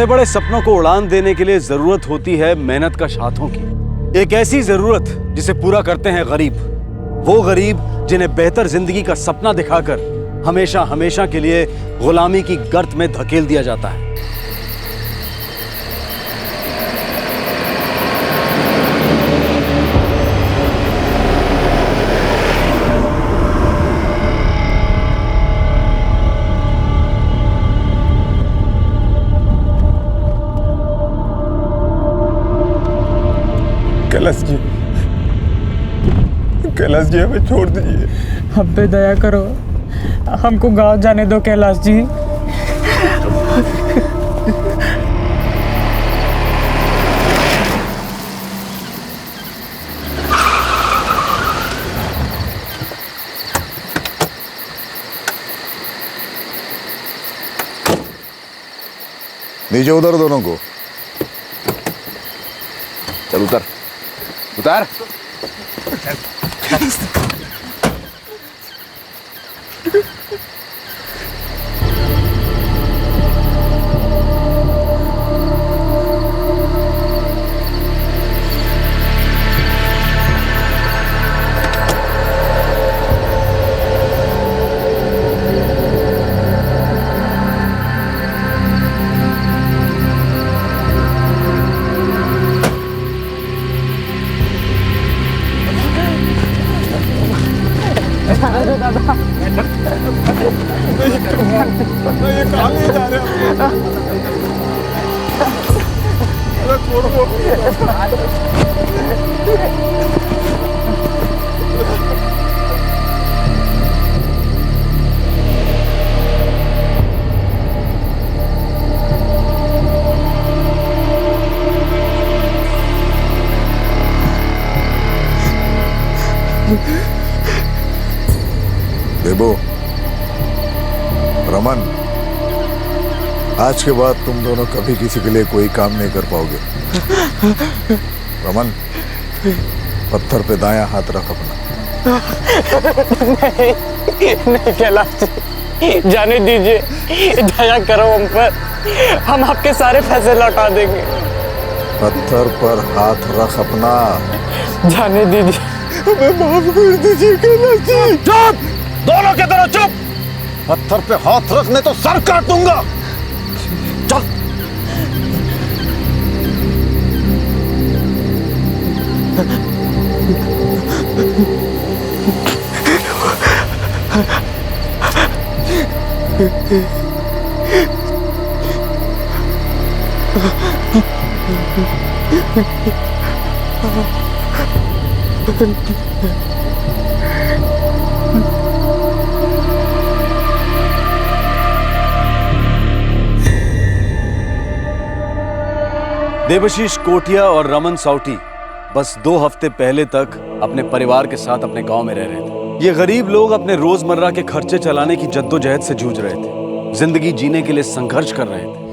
बड़े बड़े सपनों को उड़ान देने के लिए जरूरत होती है मेहनत कश हाथों की। एक ऐसी जरूरत जिसे पूरा करते हैं गरीब, वो गरीब जिन्हें बेहतर जिंदगी का सपना दिखाकर हमेशा हमेशा के लिए गुलामी की गर्त में धकेल दिया जाता है। कैलाश जी हमें छोड़ दीजिए। हम पे दया करो, हमको गांव जाने दो कैलाश जी। नीचे उधर दोनों को। चल उतर उतर। ये कहाँ ले जा रहे हैं? अरे छोड़ो। देबो, रमन, आज के बाद तुम दोनों कभी किसी के लिए कोई काम नहीं कर पाओगे। रमन, पत्थर पे दायां हाथ रख अपना। नहीं कैलाश जी, जाने दीजिए, दया करो हम पर, हम आपके सारे पैसे लौटा देंगे। पत्थर पर हाथ रख अपना। जाने दीजिए, हमें माफ कर दीजिए कैलाश जी। चुप, दोनों के दोनों चुप। पत्थर पे हाथ रखने तो सर काट दूंगा। चल। देवशीष कोटिया और रमन साउटी बस 2 हफ्ते पहले तक अपने परिवार के साथ अपने गांव में रह रहे थे। ये गरीब लोग अपने रोजमर्रा के खर्चे चलाने की जद्दोजहद से जूझ रहे थे, जिंदगी जीने के लिए संघर्ष कर रहे थे।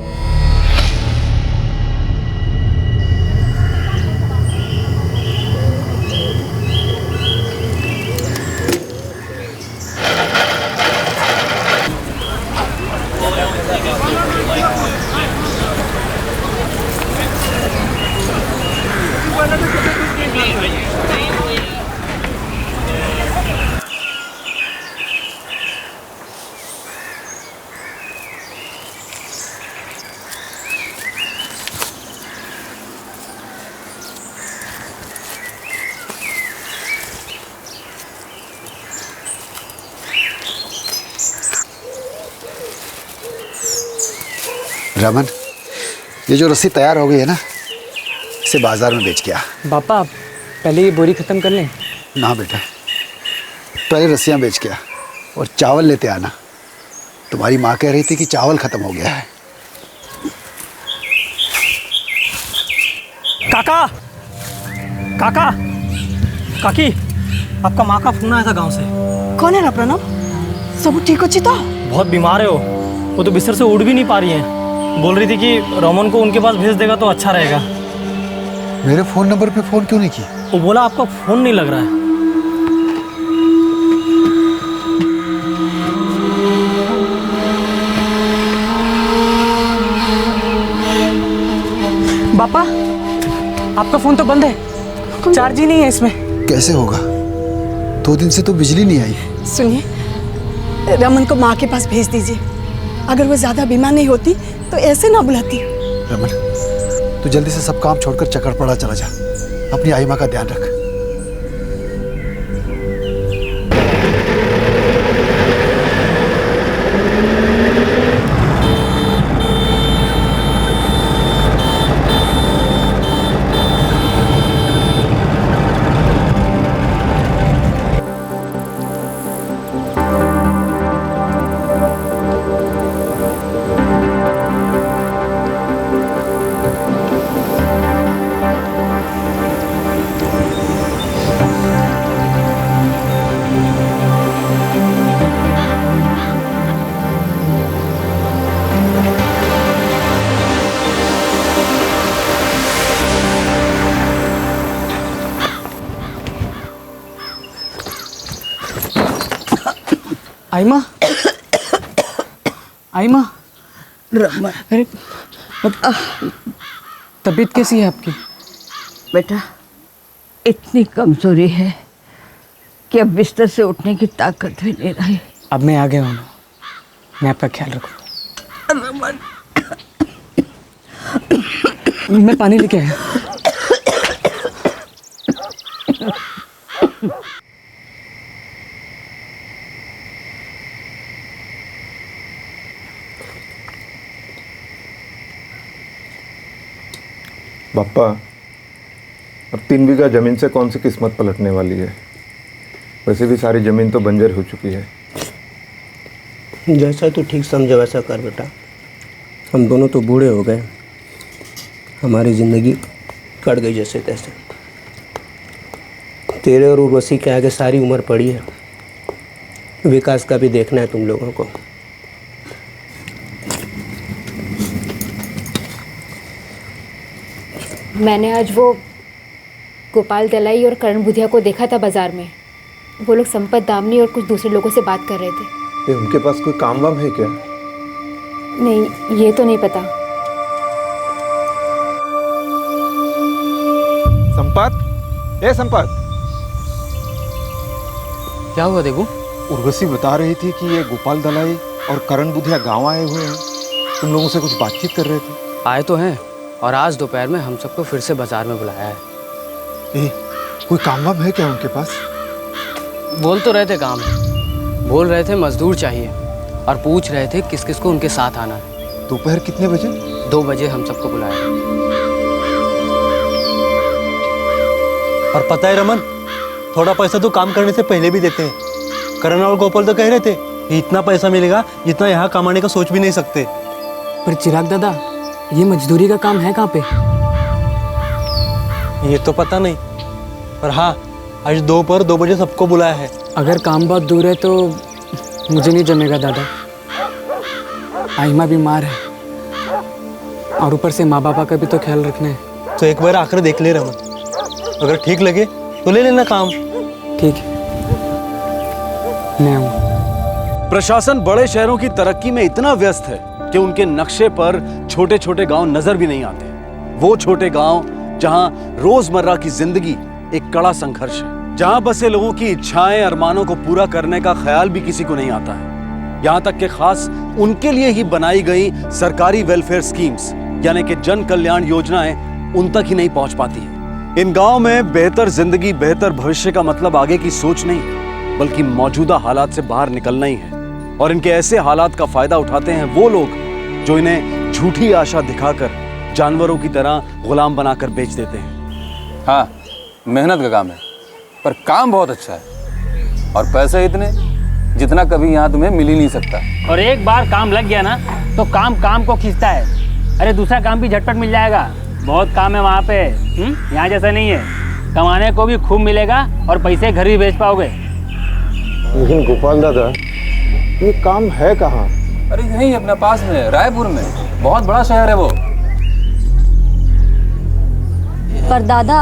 रमन, ये जो रस्सी तैयार हो गई है ना, इसे बाजार में बेच के आ। पापा पहले ये बोरी खत्म कर लें। ना बेटा, पहले रस्सियाँ बेच के आ और चावल लेते आना। तुम्हारी माँ कह रही थी कि चावल खत्म हो गया है। काका, काका, काकी, आपका माँ का फोन आया था गांव से। कौन है ना प्रणव? सब ठीक अच्छी तो? बहुत बीमार है वो तो बिस्तर से उठ भी नहीं पा रही है। बोल रही थी कि रोमन को उनके पास भेज देगा तो अच्छा रहेगा। मेरे फ़ोन नंबर पे फ़ोन क्यों नहीं की? वो बोला आपका फ़ोन नहीं लग रहा है। पापा, आपका फोन तो बंद है, चार्ज ही नहीं है इसमें। कैसे होगा? 2 दिन से तो बिजली नहीं आई। सुनिए, रमन को माँ के पास भेज दीजिए। अगर वो ज्यादा बीमार नहीं होती तो ऐसे ना बुलाती। रमन, तू जल्दी से सब काम छोड़कर चकरपड़ा चला जा। अपनी आई माँ का ध्यान रख। आइमा, आइमा, रमन, अरे तबीयत कैसी है आपकी? बेटा इतनी कमजोरी है कि अब बिस्तर से उठने की ताकत भी नहीं रही। अब मैं आ गया हूँ, मैं आपका ख्याल रखूँगा। रमन, मैं पानी लेके आया। पापा, अब 3 बीघा जमीन से कौन सी किस्मत पलटने वाली है? वैसे भी सारी जमीन तो बंजर हो चुकी है। जैसा तू ठीक समझे वैसा कर बेटा। हम दोनों तो बूढ़े हो गए, हमारी ज़िंदगी कट गई जैसे तैसे। तेरे और उर्वशी के आगे सारी उम्र पड़ी है। विकास का भी देखना है तुम लोगों को। मैंने आज वो गोपाल दलाई और करण बुधिया को देखा था बाजार में। वो लोग संपत दामनी और कुछ दूसरे लोगों से बात कर रहे थे। ये उनके पास कोई काम वाम है क्या? नहीं, ये तो नहीं पता। संपत, ए संपत, क्या हुआ देवू? उर्वशी बता रही थी कि ये गोपाल दलाई और करण बुधिया गांव आए हुए हैं। तुम लोगों से कुछ बातचीत कर रहे थे। आए तो हैं, और आज दोपहर में हम सबको फिर से बाजार में बुलाया है। कोई काम वाम है क्या उनके पास? बोल तो रहे थे काम है, बोल रहे थे मजदूर चाहिए, और पूछ रहे थे किस किस को उनके साथ आना है। दोपहर कितने बजे? 2 बजे हम सबको बुलाया है। और पता है रमन, थोड़ा पैसा तो काम करने से पहले भी देते हैं। करण और गोपाल तो कह रहे थे कि इतना पैसा मिलेगा जितना यहाँ कमाने का सोच भी नहीं सकते। पर चिराग दादा, ये मजदूरी का काम है कहाँ पे? ये तो पता नहीं, पर हाँ, आज दोपहर 2 बजे सबको बुलाया है। अगर काम बहुत दूर है तो मुझे नहीं जमेगा दादा। आइमा बीमार है, और ऊपर से माँ बापा का भी तो ख्याल रखना है। तो एक बार आकर देख ले रमन, अगर ठीक लगे तो ले लेना काम। ठीक है, मैं आऊँ। प्रशासन बड़े शहरों की तरक्की में इतना व्यस्त है कि उनके नक्शे पर छोटे छोटे गांव नजर भी नहीं आते। वो छोटे गांव जहां रोजमर्रा की जिंदगी एक कड़ा संघर्ष है, जहां बसे लोगों की इच्छाएं अरमानों को पूरा करने का ख्याल भी किसी को नहीं आता है। यहां तक कि खास उनके लिए ही बनाई गई सरकारी वेलफेयर स्कीम्स यानी कि जन कल्याण योजनाएं उन तक ही नहीं पहुंच पाती है। इन गांव में बेहतर जिंदगी, बेहतर भविष्य का मतलब आगे की सोच नहीं, बल्कि मौजूदा हालात से बाहर निकलना ही है। और इनके ऐसे हालात का फायदा उठाते हैं वो लोग जो इन्हें झूठी आशा दिखाकर जानवरों की तरह गुलाम बनाकर बेच देते हैं। हाँ, मेहनत का काम है, पर काम बहुत अच्छा है, और पैसे इतने जितना कभी यहाँ तुम्हें मिल ही नहीं सकता। और एक बार काम लग गया ना तो काम काम को खींचता है। अरे दूसरा काम भी झटपट मिल जाएगा। बहुत काम है वहाँ पे। यहाँ जैसा नहीं है, कमाने को भी खूब मिलेगा और पैसे घर भी भेज पाओगे। लेकिन गोपाल दादा, ये काम है कहाँ? अरे यहीं अपने पास में, रायपुर में। बहुत बड़ा शहर है वो। पर दादा,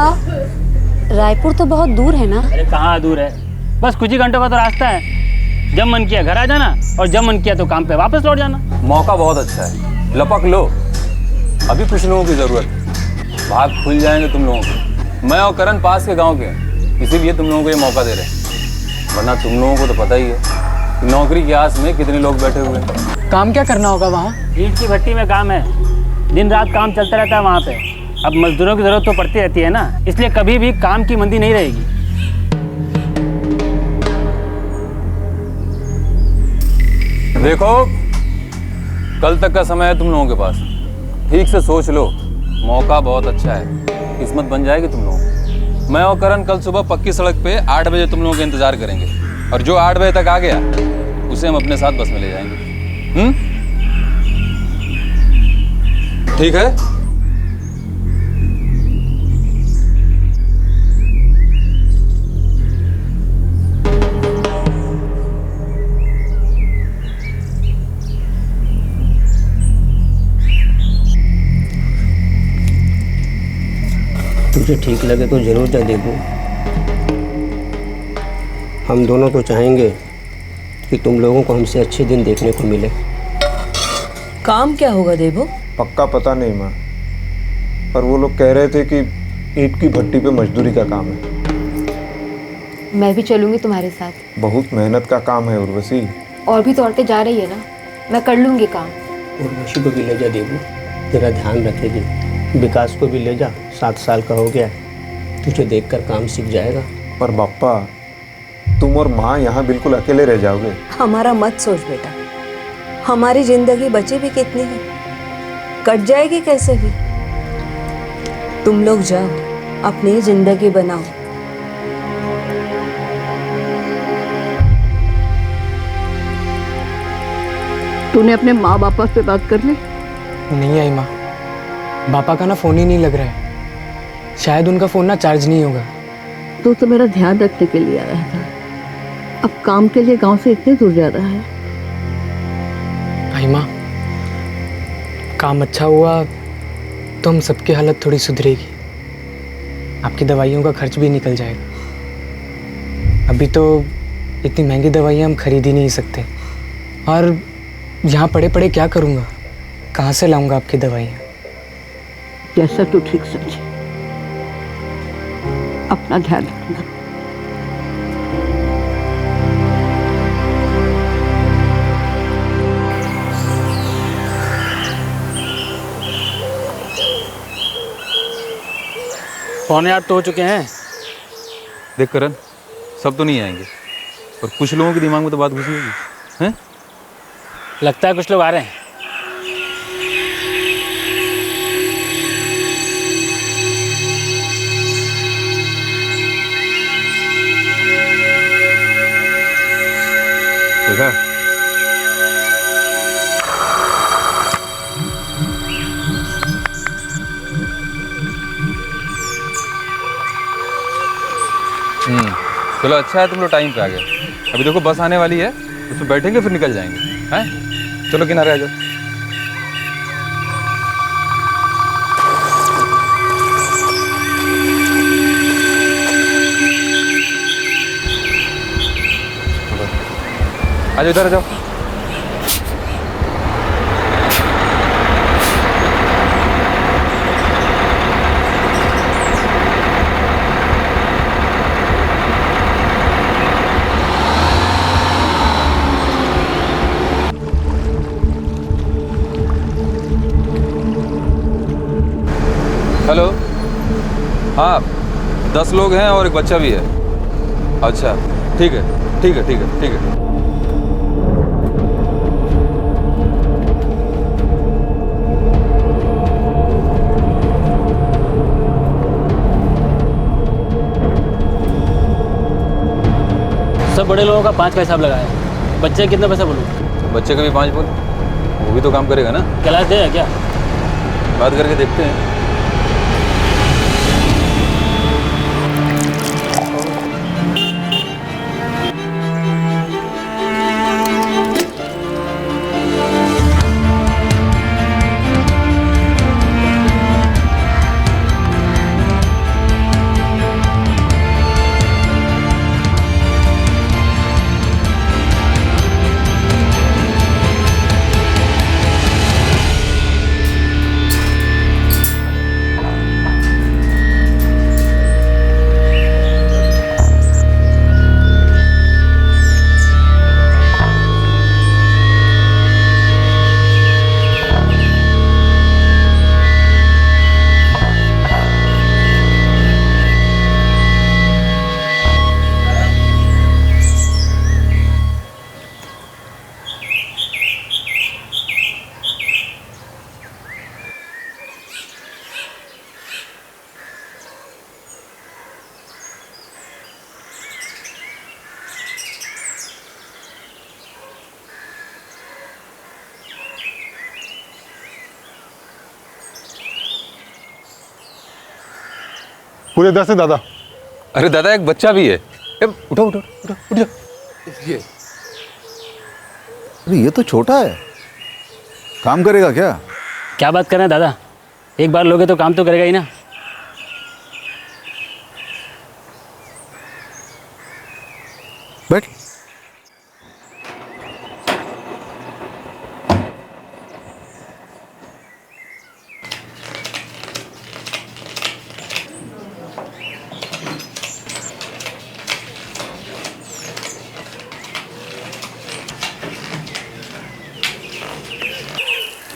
रायपुर तो बहुत दूर है ना? अरे कहाँ दूर है, बस कुछ ही घंटों का तो रास्ता है। जब मन किया घर आ जाना, और जब मन किया तो काम पे वापस लौट जाना। मौका बहुत अच्छा है, लपक लो। अभी कुछ लोगों की जरूरत है। भाग खुल जाएंगे तुम लोगों के। मैं और करण पास के गांव के हैं, इसीलिए तुम लोगों को ये मौका दे रहे हैं, वरना तुम लोगों को तो पता ही है कि नौकरी की आस में कितने लोग बैठे हुए हैं। काम क्या करना होगा वहाँ? ईंट की भट्टी में काम है, दिन रात काम चलता रहता है वहाँ पे। अब मजदूरों की जरूरत तो पड़ती रहती है ना, इसलिए कभी भी काम की मंदी नहीं रहेगी। देखो, कल तक का समय है तुम लोगों के पास, ठीक से सोच लो, मौका बहुत अच्छा है, किस्मत बन जाएगी तुम लोगों की। मैं और करण कल सुबह पक्की सड़क पे 8 बजे तुम लोगों का इंतजार करेंगे, और जो 8 बजे तक आ गया उसे हम अपने साथ बस में ले जाएंगे। ठीक है? तुझे ठीक लगे तो ज़रूर जा देबू। हम दोनों तो चाहेंगे कि तुम लोगों को हमसे अच्छे दिन देखने को मिले। काम क्या होगा देबू? पक्का पता नहीं माँ, पर वो लोग कह रहे थे कि ईंट की भट्टी पे मजदूरी का काम है। मैं भी चलूँगी तुम्हारे साथ। बहुत मेहनत का काम है उर्वशी। और भी तो औरतें जा रही है ना, मैं कर लूँगी काम। उर्वशी को भी ले जा देबू, तेरा ध्यान रखेगी। विकास को भी ले जा, 7 साल का हो गया, तुझे देखकर काम सीख जाएगा। पर बाप्पा, तुम और माँ यहाँ बिल्कुल अकेले रह जाओगे। हमारा मत सोच बेटा, हमारी जिंदगी बची भी कितनी है, कट जाएगी कैसे भी। तुम लोग जाओ, अपनी जिंदगी बनाओ। तूने अपने माँ बाप से बात कर ली? नहीं आई माँ, पापा का ना फ़ोन ही नहीं लग रहा है, शायद उनका फ़ोन ना चार्ज नहीं होगा। तो मेरा ध्यान रखने के लिए आया था, अब काम के लिए गांव से इतने दूर जा रहा है। आई माँ, काम अच्छा हुआ तो हम सबकी हालत थोड़ी सुधरेगी, आपकी दवाइयों का खर्च भी निकल जाएगा। अभी तो इतनी महंगी दवाइयाँ हम खरीद ही नहीं सकते, और यहाँ पड़े पड़े क्या करूँगा, कहाँ से लाऊंगा आपकी दवाइयाँ? जैसा तू ठीक समझे, अपना ध्यान रखना। पौने 8 तो हो चुके हैं। देख करण, सब तो नहीं आएंगे, पर कुछ लोगों के दिमाग में तो बात घुसी होगी, हैं? लगता है कुछ लोग आ रहे हैं। देखा? चलो अच्छा है तुम लोग टाइम पे आ गए। अभी देखो बस आने वाली है, उसमें बैठेंगे फिर निकल जाएंगे, हैं? चलो किनारे आ जाओ। आ जाओ, इधर आ जाओ। हेलो, हाँ 10 लोग हैं और एक बच्चा भी है। अच्छा ठीक है, ठीक है, ठीक है, ठीक है। सब बड़े लोगों का 5 का हिसाब लगाया, बच्चे कितना पैसा बोलूँ? बच्चे का भी 5 बोल, वो भी तो काम करेगा ना। क्लास दे क्या? बात करके देखते हैं। पूरे 10 है दादा। अरे दादा एक बच्चा भी है। उठो उठो उठो उठो। अरे ये तो छोटा है, काम करेगा क्या? क्या बात कर रहे हैं दादा, एक बार लोगे तो काम तो करेगा ही ना। बैठ।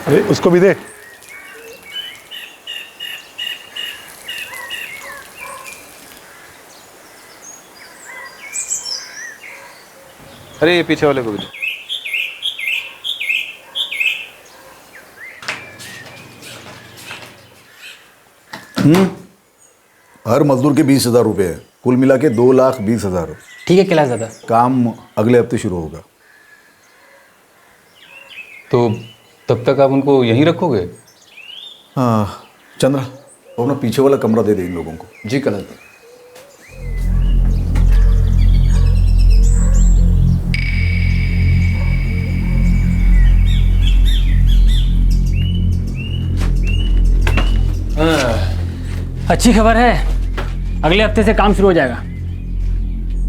अरे उसको भी दे। अरे ये पीछे वाले को भी दो। हर मजदूर के 20,000 रुपये है, कुल मिला के 2,20,000। ठीक है कैलाश दादा। काम अगले हफ्ते शुरू होगा। तो तब तक आप उनको यहीं रखोगे? हाँ चंद्रा, अपना पीछे वाला कमरा दे दे इन लोगों को। जी कैलाश। अच्छी खबर है, अगले हफ्ते से काम शुरू हो जाएगा।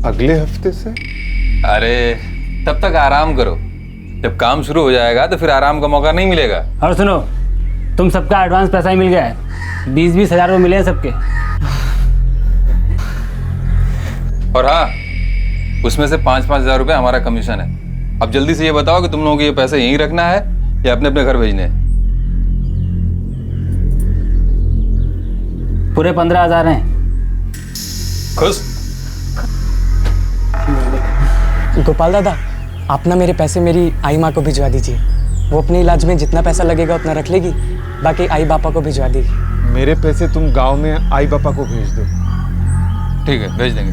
अगले हफ्ते से? अरे तब तक आराम करो, जब काम शुरू हो जाएगा तो फिर आराम का मौका नहीं मिलेगा। और सुनो, तुम सबका एडवांस पैसा ही मिल गया है, 20-20 हज़ार रुपये मिले हैं सबके। और हाँ, उसमें से 5-5 हज़ार रुपये हमारा कमीशन है। अब जल्दी से ये बताओ कि तुम लोगों को ये पैसे यहीं रखना है या अपने अपने घर भेजने हैं? पूरे 15,000 हैं। खुश? गोपाल दादा, आप ना मेरे पैसे मेरी आई माँ को भिजवा दीजिए। वो अपने इलाज में जितना पैसा लगेगा उतना रख लेगी, बाकी आई बापा को भिजवा देगी। मेरे पैसे तुम गांव में आई पापा को भेज दो। ठीक है, भेज देंगे।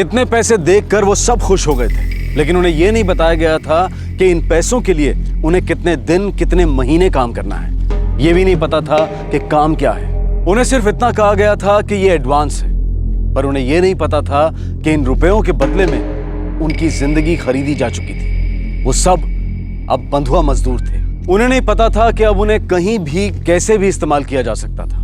इतने पैसे देखकर वो सब खुश हो गए थे, लेकिन उन्हें यह नहीं बताया गया था कि इन पैसों के लिए उन्हें कितने दिन कितने महीने काम करना है। यह भी नहीं पता था कि काम क्या है। उन्हें सिर्फ इतना कहा गया था कि यह एडवांस है, पर उन्हें यह नहीं पता था कि इन रुपयों के बदले में उनकी जिंदगी खरीदी जा चुकी थी। वो सब अब बंधुआ मजदूर थे। उन्हें नहीं पता था कि अब उन्हें कहीं भी कैसे भी इस्तेमाल किया जा सकता था।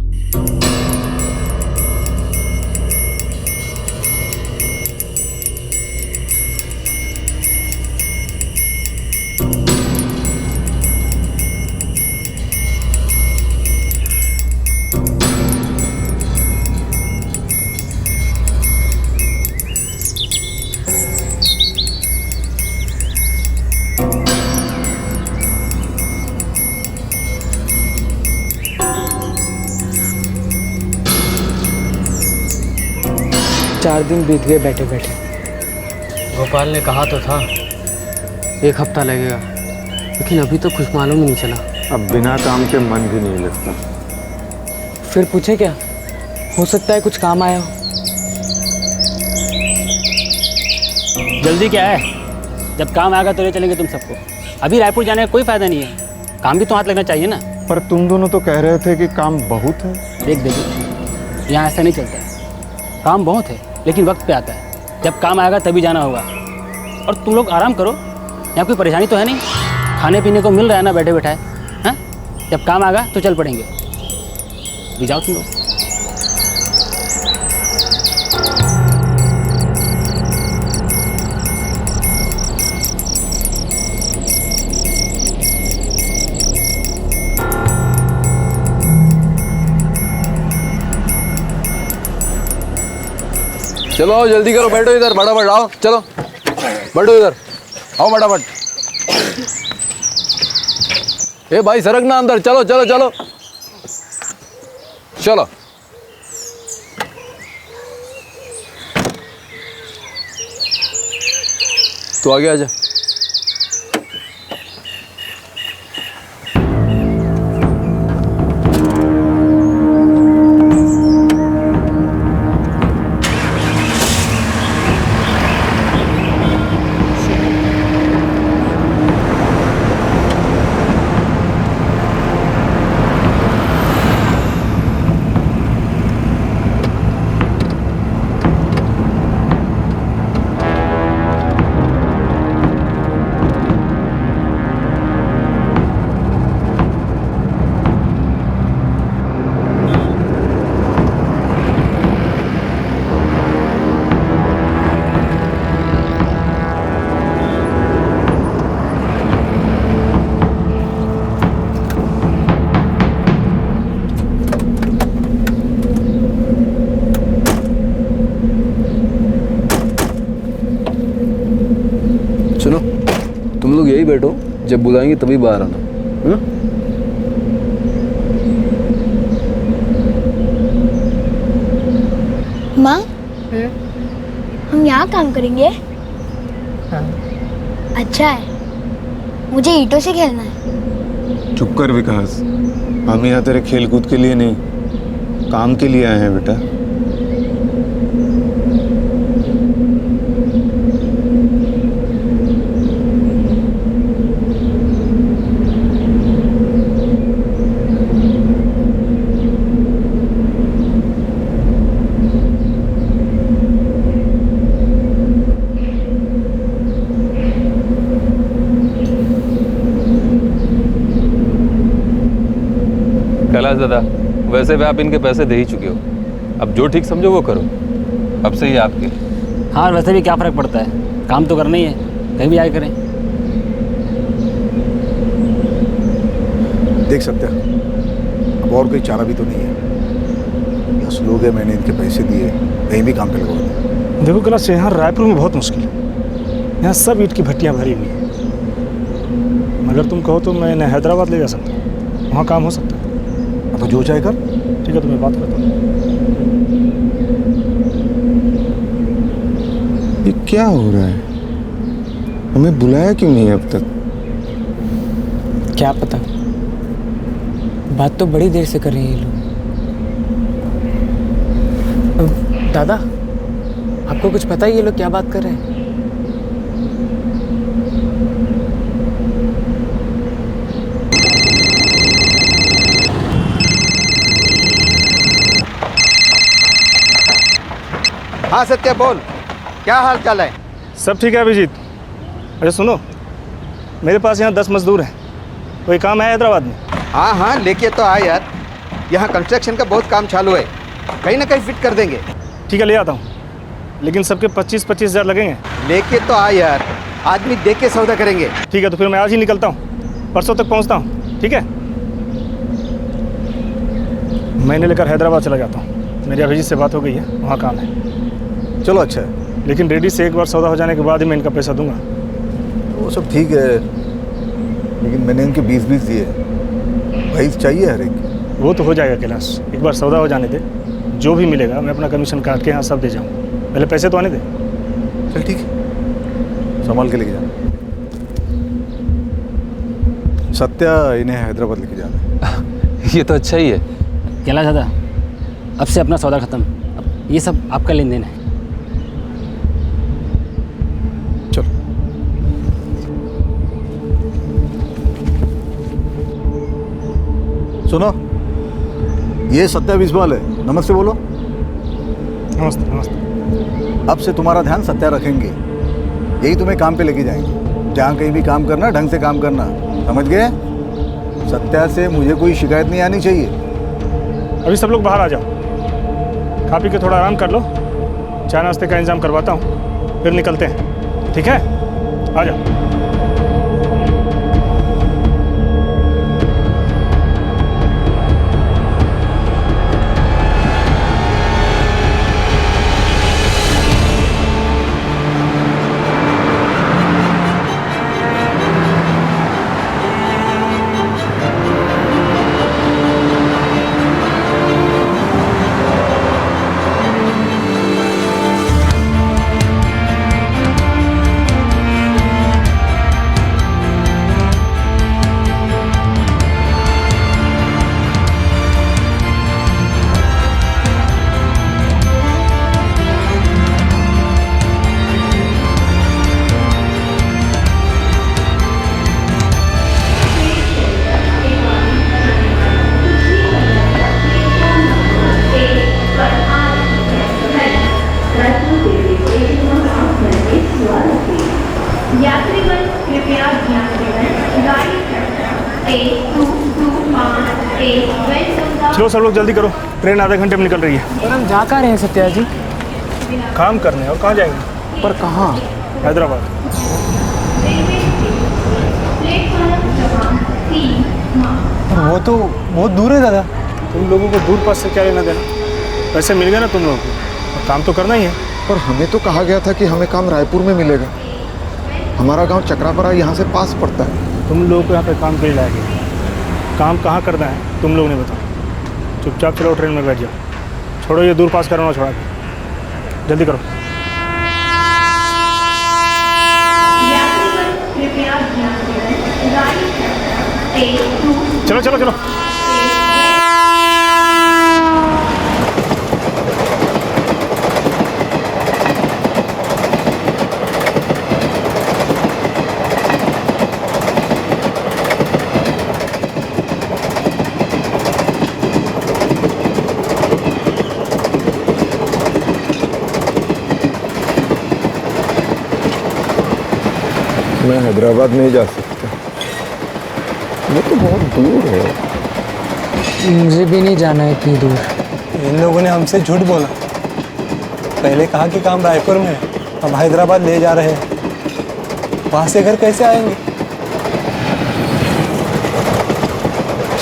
चार दिन बीत गए बैठे बैठे। गोपाल ने कहा तो था 1 हफ्ता लगेगा, लेकिन अभी तो कुछ मालूम ही नहीं चला। अब बिना काम के मन भी नहीं लगता। फिर पूछे क्या, हो सकता है कुछ काम आया हो। जल्दी क्या है, जब काम आएगा तो ले चलेंगे तुम सबको। अभी रायपुर जाने का कोई फायदा नहीं है, काम भी तो हाथ लगना चाहिए ना। पर तुम दोनों तो कह रहे थे कि काम बहुत है। देख यहाँ ऐसा नहीं चलता है। काम बहुत है लेकिन वक्त पे आता है, जब काम आएगा तभी जाना होगा। और तुम लोग आराम करो, यहाँ कोई परेशानी तो है नहीं, खाने पीने को मिल रहा है ना बैठे बैठाए। हाँ, जब काम आएगा तो चल पड़ेंगे। भी जाओ तुम लोग। चलो आओ, जल्दी करो, बैठो इधर, फटाफट आओ, चलो बैठो इधर, आओ फटाफट। ए भाई सरक ना अंदर, चलो चलो चलो चलो। तो आगे आजा। लोग यही बैठो, जब बुलाएंगे तभी बाहर आना। माँ, हम यहाँ काम करेंगे? अच्छा है, मुझे ईंटों से खेलना है। चुप कर विकास, हम यहाँ तेरे खेल कूद के लिए नहीं, काम के लिए आए हैं बेटा। कैलाश दादा, वैसे भी आप इनके पैसे दे ही चुके हो, अब जो ठीक समझो वो करो, अब से ही आपके। हाँ, वैसे भी क्या फ़र्क पड़ता है, काम तो करना ही है, कहीं भी जाके करें। देख सकते हैं, अब और कोई चारा भी तो नहीं है। 10 लोग हैं, मैंने इनके पैसे दिए, कहीं भी काम पे लगवा दिया। देखो कैलाश, यहाँ रायपुर में बहुत मुश्किल है, यहाँ सब ईंट की भट्टियाँ भरी हुई हैं। अगर तुम कहो तो मैं इन्हें हैदराबाद ले जा सकता हूँ, वहाँ काम हो सकता है। तो जो चाहे कर। ठीक है, तो मैं बात करता हूँ। ये क्या हो रहा है? हमें बुलाया क्यों नहीं अब तक? क्या पता, बात तो बड़ी देर से कर रहे हैं ये लोग। दादा, आपको कुछ पता है ये लोग क्या बात कर रहे हैं? हाँ सत्या, बोल, क्या हाल चाल है? सब ठीक है अभिजीत। अरे सुनो, मेरे पास यहाँ 10 मजदूर हैं, कोई काम है हैदराबाद में? हाँ हाँ, लेके तो आ यार, यहाँ कंस्ट्रक्शन का बहुत काम चालू है, कहीं ना कहीं फिट कर देंगे। ठीक है, ले आता हूँ, लेकिन सबके 25-25 हज़ार लगेंगे। लेके तो आ यार, आदमी देख के सौदा करेंगे। ठीक है, तो फिर मैं आज ही निकलता हूँ, परसों तक पहुँचता हूँ। ठीक है, मैंने लेकर हैदराबाद चला जाता हूँ, मेरी अभिजीत से बात हो गई है, वहाँ काम है। चलो अच्छा है, लेकिन रेडी से एक बार सौदा हो जाने के बाद ही मैं इनका पैसा दूंगा। वो सब ठीक है, लेकिन मैंने इनके 20-20 दिए, 22 चाहिए हर एक। वो तो हो जाएगा कैलाश, एक बार सौदा हो जाने दे, जो भी मिलेगा मैं अपना कमीशन काट के यहाँ सब दे जाऊँ। पहले पैसे तो आने दे। चल ठीक है, संभाल के लेके जाना। सत्या, इन्हें हैदराबाद लेके जाना है। ये तो अच्छा ही है। कैलाश दादा, अब से अपना सौदा खत्म, अब ये सब आपका लेन देन है। चलो। सुनो, ये सत्या बिस्वाल है, नमस्ते बोलो। नमस्ते। नमस्ते। अब से तुम्हारा ध्यान सत्या रखेंगे, यही तुम्हें काम पे लेके जाएंगे। जहाँ कहीं भी काम करना, ढंग से काम करना, समझ गए? सत्या से मुझे कोई शिकायत नहीं आनी चाहिए। अभी सब लोग बाहर आ जाओ, खा पी के थोड़ा आराम कर लो, चाय नाश्ते का इंतजाम करवाता हूँ, फिर निकलते हैं। ठीक है, आ जाओ। चलो सब लोग जल्दी करो, ट्रेन आधे घंटे में निकल रही है। और हम जा कहाँ रहे हैं सत्या जी? काम करने। और कहाँ जाएंगे? पर कहाँ? हैदराबाद। वो तो बहुत दूर है दादा। तुम लोगों को दूर पास से क्या लेना देना, पैसे मिल गए ना तुम लोगों को, और काम तो करना ही है। पर हमें तो कहा गया था कि हमें काम रायपुर में मिलेगा। हमारा गांव चक्रापरा यहाँ से पास पड़ता है। तुम लोग को यहाँ पे काम के लिए लाया गया। काम कहाँ करना है तुम लोग ने बताओ। चुपचाप चलो ट्रेन में बैठ जाओ। छोड़ो ये दूर पास करना छोड़ा के, जल्दी करो। चलो चलो चलो। मैं हैदराबाद नहीं जा सकता, वो तो बहुत दूर है। मुझे भी नहीं जाना है इतनी दूर। इन लोगों ने हमसे झूठ बोला। पहले कहा कि काम रायपुर में है, अब हैदराबाद ले जा रहे हैं। वहाँ से घर कैसे आएंगे?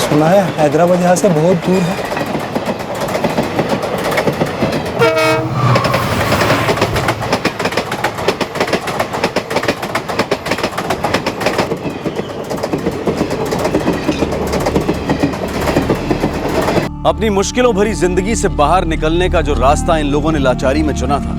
सुना है हैदराबाद यहाँ से बहुत दूर है। अपनी मुश्किलों भरी जिंदगी से बाहर निकलने का जो रास्ता इन लोगों ने लाचारी में चुना था,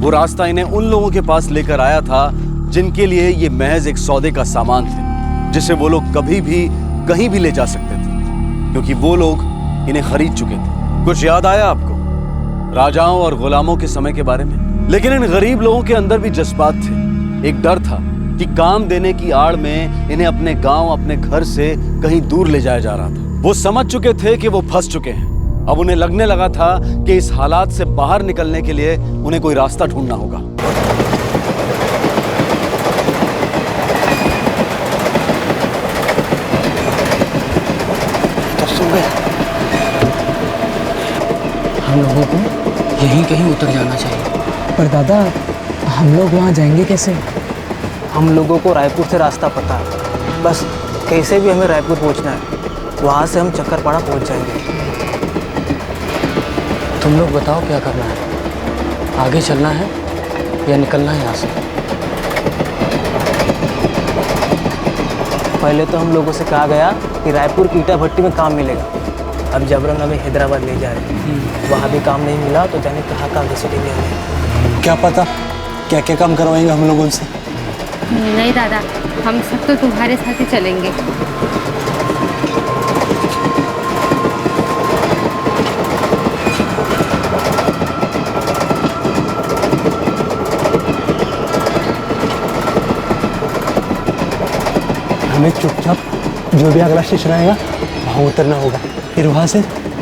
वो रास्ता इन्हें उन लोगों के पास लेकर आया था जिनके लिए ये महज एक सौदे का सामान थे, जिसे वो लोग कभी भी कहीं भी ले जा सकते थे, क्योंकि वो लोग इन्हें खरीद चुके थे। कुछ याद आया आपको राजाओं और गुलामों के समय के बारे में? लेकिन इन गरीब लोगों के अंदर भी जज्बात थे। एक डर था कि काम देने की आड़ में इन्हें अपने गांव, अपने घर से कहीं दूर ले जाया जा रहा था। वो समझ चुके थे कि वो फंस चुके हैं। अब उन्हें लगने लगा था कि इस हालात से बाहर निकलने के लिए उन्हें कोई रास्ता ढूंढना होगा। हम लोगों को यहीं कहीं उतर जाना चाहिए। पर दादा, हम लोग वहाँ जाएंगे कैसे? हम लोगों को रायपुर से रास्ता पता है, बस कैसे भी हमें रायपुर पहुँचना है। वहाँ से हम चक्करपाड़ा पहुँच जाएंगे। तुम लोग बताओ क्या करना है? आगे चलना है या निकलना है यहाँ से? पहले तो हम लोगों से कहा गया कि रायपुर की ईटा भट्टी में काम मिलेगा। अब जबरन हमें हैदराबाद ले जा रहे हैं। वहाँ भी काम नहीं मिला तो जाने कहाँ कहाँ घसीटेंगे हमें। क्या पता क्या क्या काम करवाएंगे हम लोग उनसे। नहीं दादा, हम सब तो तुम्हारे साथ ही चलेंगे। हमें चुपचाप जो भी अगला स्टेशन आएगा वहाँ उतरना होगा, फिर वहाँ से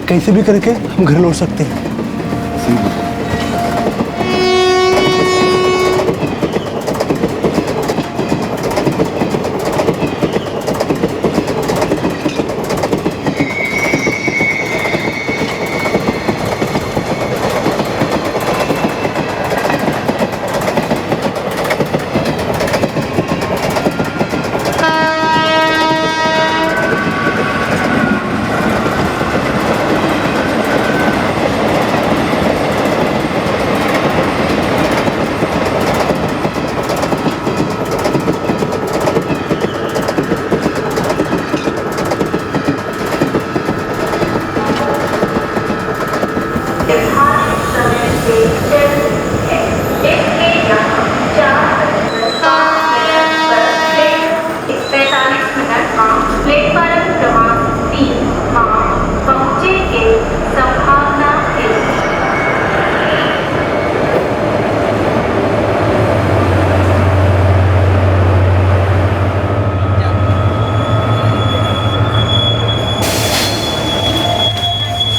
कैसे भी करके हम घर लौट सकते हैं।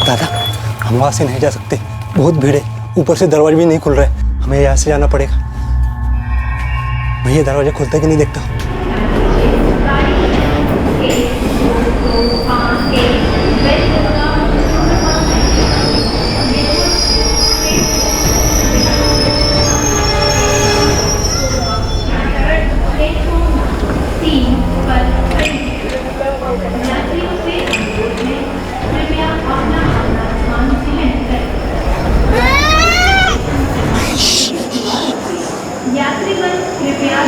दादा, हम वहाँ से नहीं जा सकते, बहुत भीड़ है, ऊपर से दरवाजे भी नहीं खुल रहे। हमें यहाँ से जाना पड़ेगा। मैं ये दरवाजा खुलता कि नहीं देखता हूँ। यात्रीगण कृपया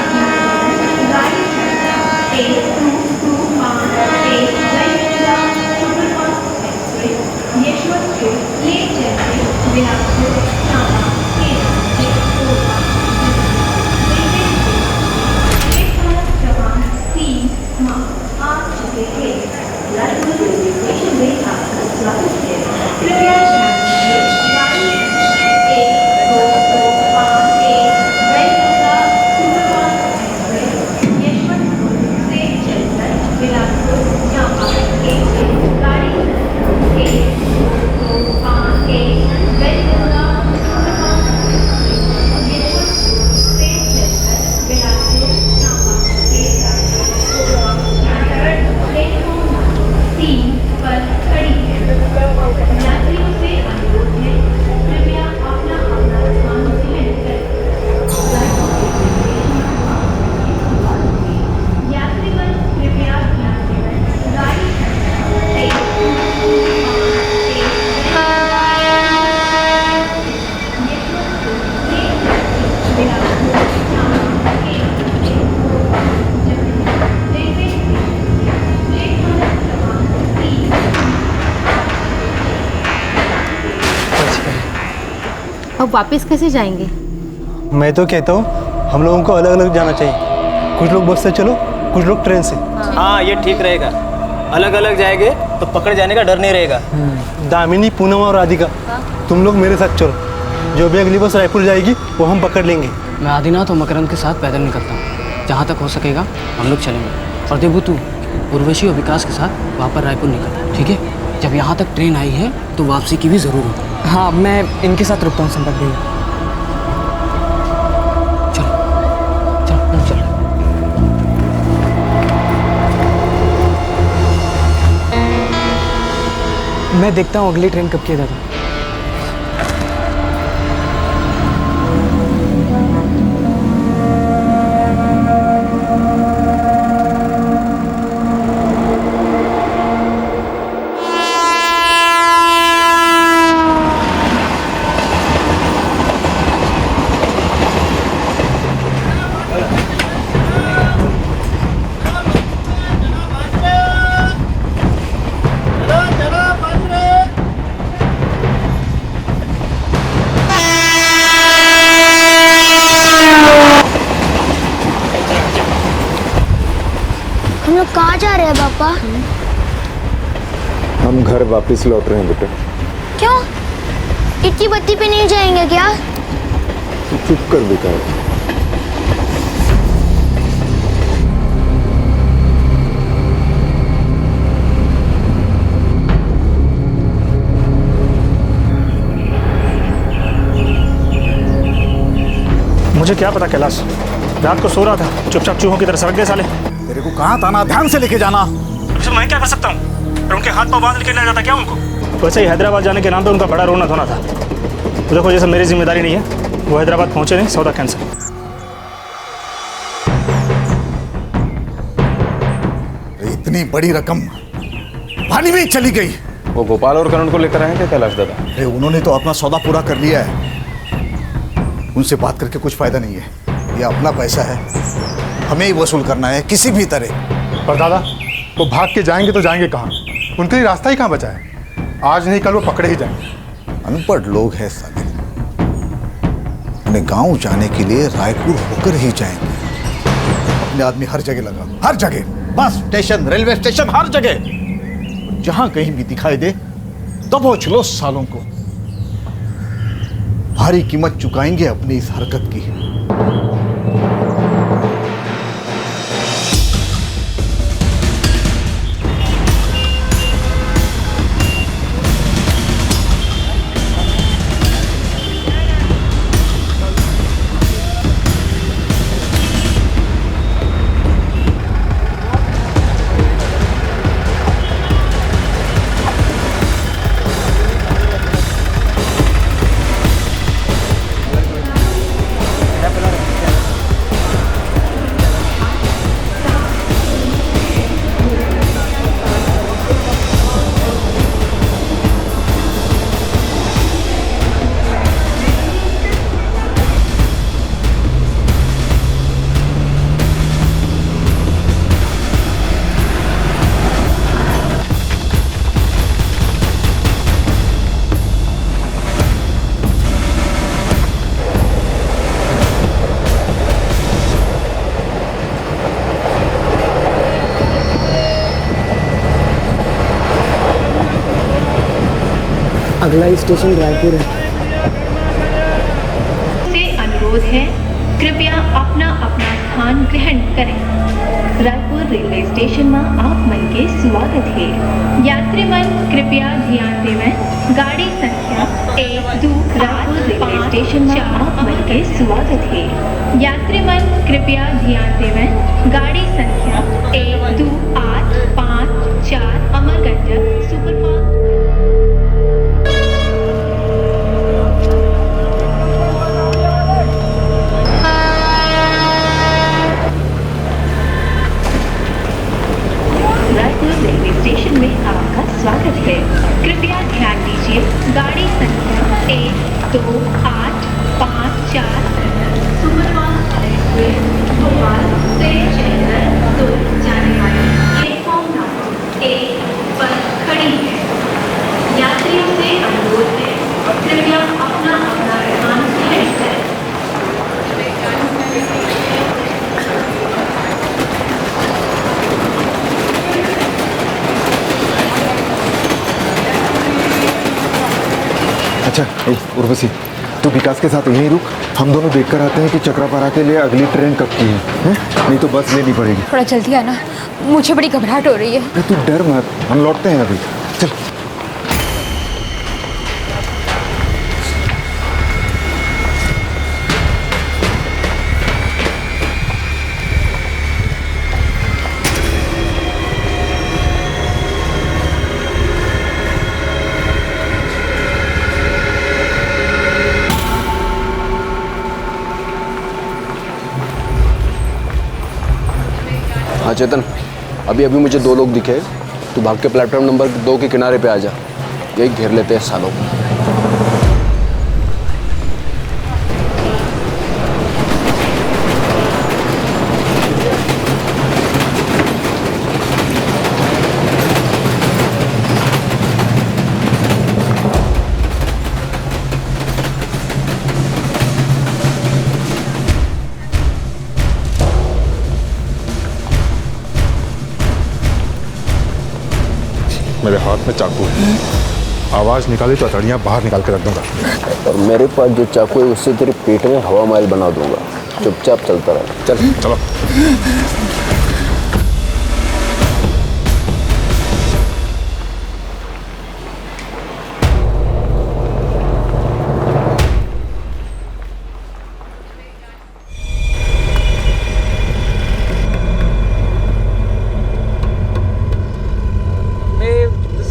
अब वापस कैसे जाएंगे? मैं तो कहता हूँ हम लोगों को अलग अलग जाना चाहिए। कुछ लोग बस से चलो, कुछ लोग ट्रेन से। हाँ ये ठीक रहेगा। अलग अलग जाएंगे तो पकड़ जाने का डर नहीं रहेगा। दामिनी, पूनम और राधिका, तुम लोग मेरे साथ चलो। जो भी अगली बस रायपुर जाएगी वो हम पकड़ लेंगे। मैं आदिनाथ और मकरंद के साथ पैदल निकलता हूँ। जहाँ तक हो सकेगा हम लोग चलेंगे। और देबू, तू उर्वशी और विकास के साथ वहाँ पर रायपुर निकल, ठीक है? जब यहाँ तक ट्रेन आई है तो वापसी की भी ज़रूर होगी। हाँ, मैं इनके साथ रुकता हूँ संपर्क भैया। मैं देखता हूँ अगली ट्रेन कब की है दादा। कहाँ जा रहे हैं पापा? हम घर वापस लौट रहे हैं बेटे। क्यों? इतनी बत्ती पे नहीं जाएंगे क्या? चुप कर विकास। मुझे क्या पता कैलाश, रात को सो रहा था, चुपचाप चूहों की तरह सरक गए साले। तेरे को कहाँ ताना, ध्यान से लेके जाना। सर मैं क्या कर सकता हूँ? और उनके हाथ पाँव बांध के ले जाता क्या उनको? वैसे ही हैदराबाद जाने के नाम पे उनका बड़ा रोना धोना था। तो देखो जैसे मेरी जिम्मेदारी नहीं है, वो हैदराबाद पहुंचे नहीं, सौदा कैंसिल। इतनी बड़ी रकम पानी में चली गई। वो गोपाल और करण को लेकर आए क्या कैलाश दादा? अरे उन्होंने तो अपना सौदा पूरा कर लिया है। उनसे बात करके कुछ फायदा नहीं है। ये अपना पैसा है, हमें ही वसूल करना है किसी भी तरह। पर दादा, वो भाग के जाएंगे तो जाएंगे कहाँ? उनके लिए रास्ता ही कहाँ बचा है? आज नहीं कल वो पकड़े ही जाएंगे। अनपढ़ लोग हैं साले। अपने गांव जाने के लिए रायपुर होकर ही जाएंगे। अपने आदमी हर जगह लगा, हर जगह, बस स्टेशन, रेलवे स्टेशन, हर जगह। जहां कहीं भी दिखाई दे दबोच लो सालों को। भारी कीमत चुकाएंगे अपनी इस हरकत की। अगला स्टेशन रायपुर है। से अनुरोध है, कृपया अपना अपना स्थान ग्रहण करें। रायपुर रेलवे स्टेशन में आप मन के स्वागत है। यात्री मन कृपया ध्यान देवें। गाड़ी संख्या 1-2 रायपुर रेलवे स्टेशन में आप मन के स्वागत है। यात्री मन कृपया ध्यान देवें। गाड़ी संख्या 1-2 8 5 4 अमरकंटक सुपरफास्ट। रेलवे स्टेशन में आपका स्वागत है। कृपया ध्यान दीजिए, गाड़ी संख्या 1-2 8 5 4 सुपरफास्ट एक्सप्रेस भोपाल से चंडीगढ़ जाने वाली प्लेटफॉर्म नंबर 1 पर खड़ी है। यात्रियों से अनुरोध है, कृपया अपना अपना स्थान ग्रहण करें। अच्छा उर्वशी, तू विकास के साथ यहीं रुक, हम दोनों देखकर आते हैं कि चक्रापारा के लिए अगली ट्रेन कब की है? नहीं तो बस लेनी पड़ेगी। थोड़ा जल्दी आना, मुझे बड़ी घबराहट हो रही है। अरे तू डर मत, हम लौटते हैं अभी। चल। हाँ चेतन, अभी अभी मुझे 2 लोग दिखे। तू भाग के प्लेटफॉर्म नंबर 2 के किनारे पे आ जा, यही घेर लेते हैं सालों को। मेरे हाथ में चाकू है, आवाज निकाली तो अतड़ियाँ बाहर निकाल के रख दूंगा। और मेरे पास जो चाकू है उससे तेरे पेट में हवा महल बना दूंगा। चुपचाप चलता रहा। चल चलो।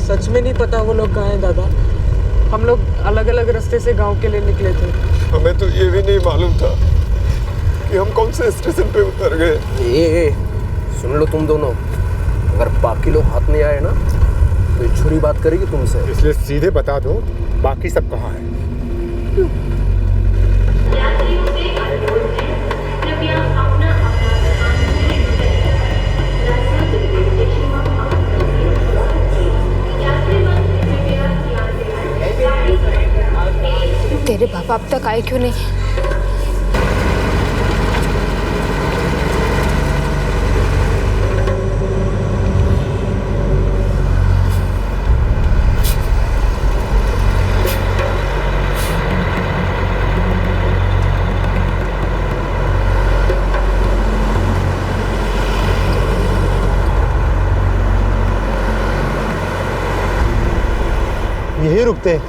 सच में नहीं पता वो लोग कहाँ हैं दादा। हम लोग अलग अलग रास्ते से गांव के लिए निकले थे। हमें तो ये भी नहीं मालूम था कि हम कौन से स्टेशन पे उतर गए। ये सुन लो तुम दोनों, अगर बाकी लोग हाथ नहीं आए ना तो ये छुरी बात करेगी तुमसे। इसलिए सीधे बता दो बाकी सब कहाँ हैं। तेरे पापा अब तक आए क्यों नहीं? यही रुकते हैं,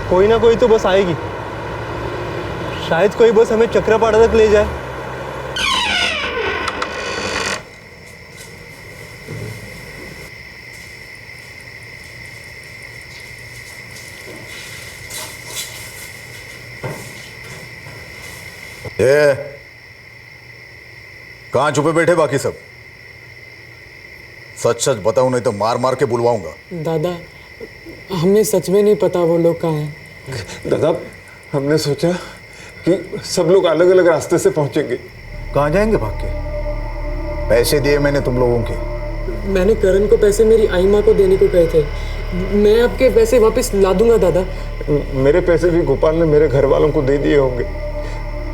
कोई ना कोई तो बस आएगी। शायद कोई बस हमें चक्रापाड़ा तक ले जाए। कहाँ छुपे बैठे बाकी सब? सच सच बताऊं नहीं तो मार मार के बुलवाऊंगा। दादा, हमें सच में नहीं पता वो लोग कहाँ हैं। दादा, हमने सोचा कि सब लोग अलग अलग रास्ते से पहुंचेंगे। कहाँ जाएंगे भाग के? पैसे दिए मैंने तुम लोगों के। मैंने करण को पैसे मेरी आई माँ को देने को कहे थे। मैं आपके पैसे वापस ला दूंगा दादा। मेरे पैसे भी गोपाल ने मेरे घर वालों को दे दिए होंगे।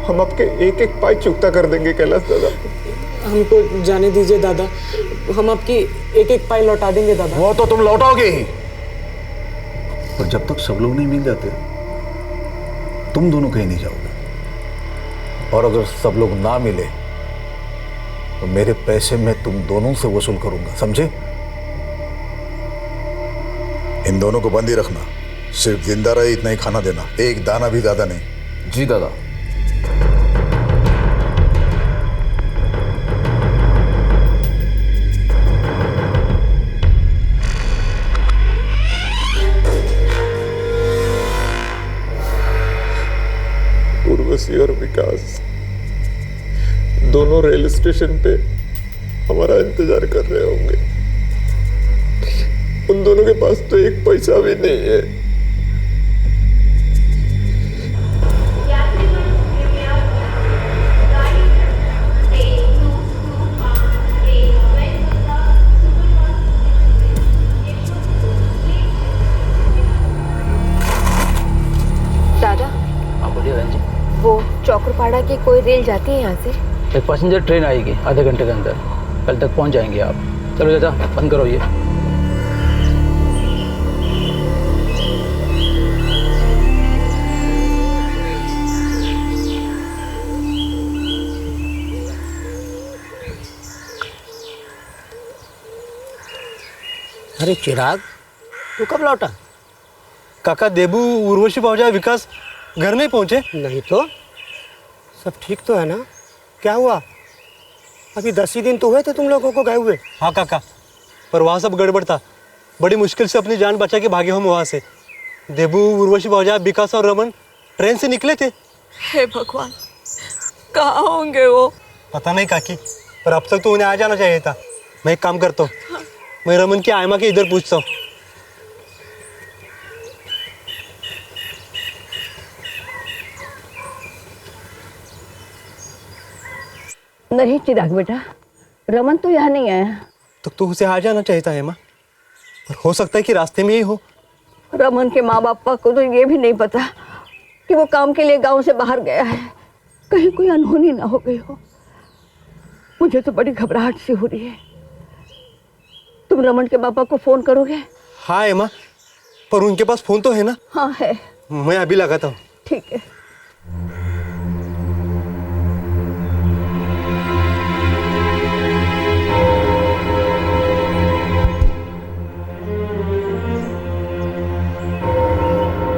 हम आपके एक एक पाई चुकता कर देंगे कैलाश दादा। हमको जाने दीजिए दादा, हम आपकी एक एक पाई लौटा देंगे दादा। वो तो तुम लौटाओगे ही। और जब तक सब लोग नहीं मिल जाते तुम दोनों कहीं नहीं जाओगे। और अगर सब लोग ना मिले तो मेरे पैसे मैं तुम दोनों से वसूल करूंगा, समझे? इन दोनों को बंदी रखना, सिर्फ जिंदा रहे इतना ही खाना देना, एक दाना भी ज्यादा नहीं। जी दादा। उर्वशी और विकास दोनों रेल स्टेशन पे हमारा इंतजार कर रहे होंगे। उन दोनों के पास तो एक पैसा भी नहीं है। दादा, हाँ बोलिए बहन जी। वो चौकरपाड़ा की कोई रेल जाती है यहाँ से? एक पैसेंजर ट्रेन आएगी आधे घंटे के अंदर, कल तक पहुँच जाएंगे आप। चलो चाचा बंद करो ये। अरे चिराग, तू कब लौटा? काका, देबू, उर्वशी, भावजा, विकास घर नहीं पहुंचे? नहीं तो सब ठीक तो है ना? क्या हुआ? अभी 10 ही दिन तो हुए थे तुम लोगों को गए हुए। हाँ काका, पर वहाँ सब गड़बड़ था। बड़ी मुश्किल से अपनी जान बचा के भागे हम वहाँ से। देबू, उर्वशी, भावजा, विकास और रमन ट्रेन से निकले थे। हे भगवान, कहाँ होंगे वो? पता नहीं काकी, पर अब तक तो उन्हें आ जाना चाहिए था। मैं एक काम करता हूँ, मैं रमन की आयमा के इधर पूछता हूँ। नहीं चिराग बेटा, रमन तो यहाँ नहीं आया। तो उसे आ जाना चाहिए था हेमा, पर हो सकता है कि रास्ते में ही हो। रमन के माँ बाप को तो ये भी नहीं पता कि वो काम के लिए गांव से बाहर गया है। कहीं कोई अनहोनी ना हो गई हो। मुझे तो बड़ी घबराहट सी हो रही है। तुम रमन के पापा को फोन करोगे? हाँ हेमा, पर उनके पास फोन तो है ना? हाँ है। मैं अभी लगाता हूँ। ठीक है।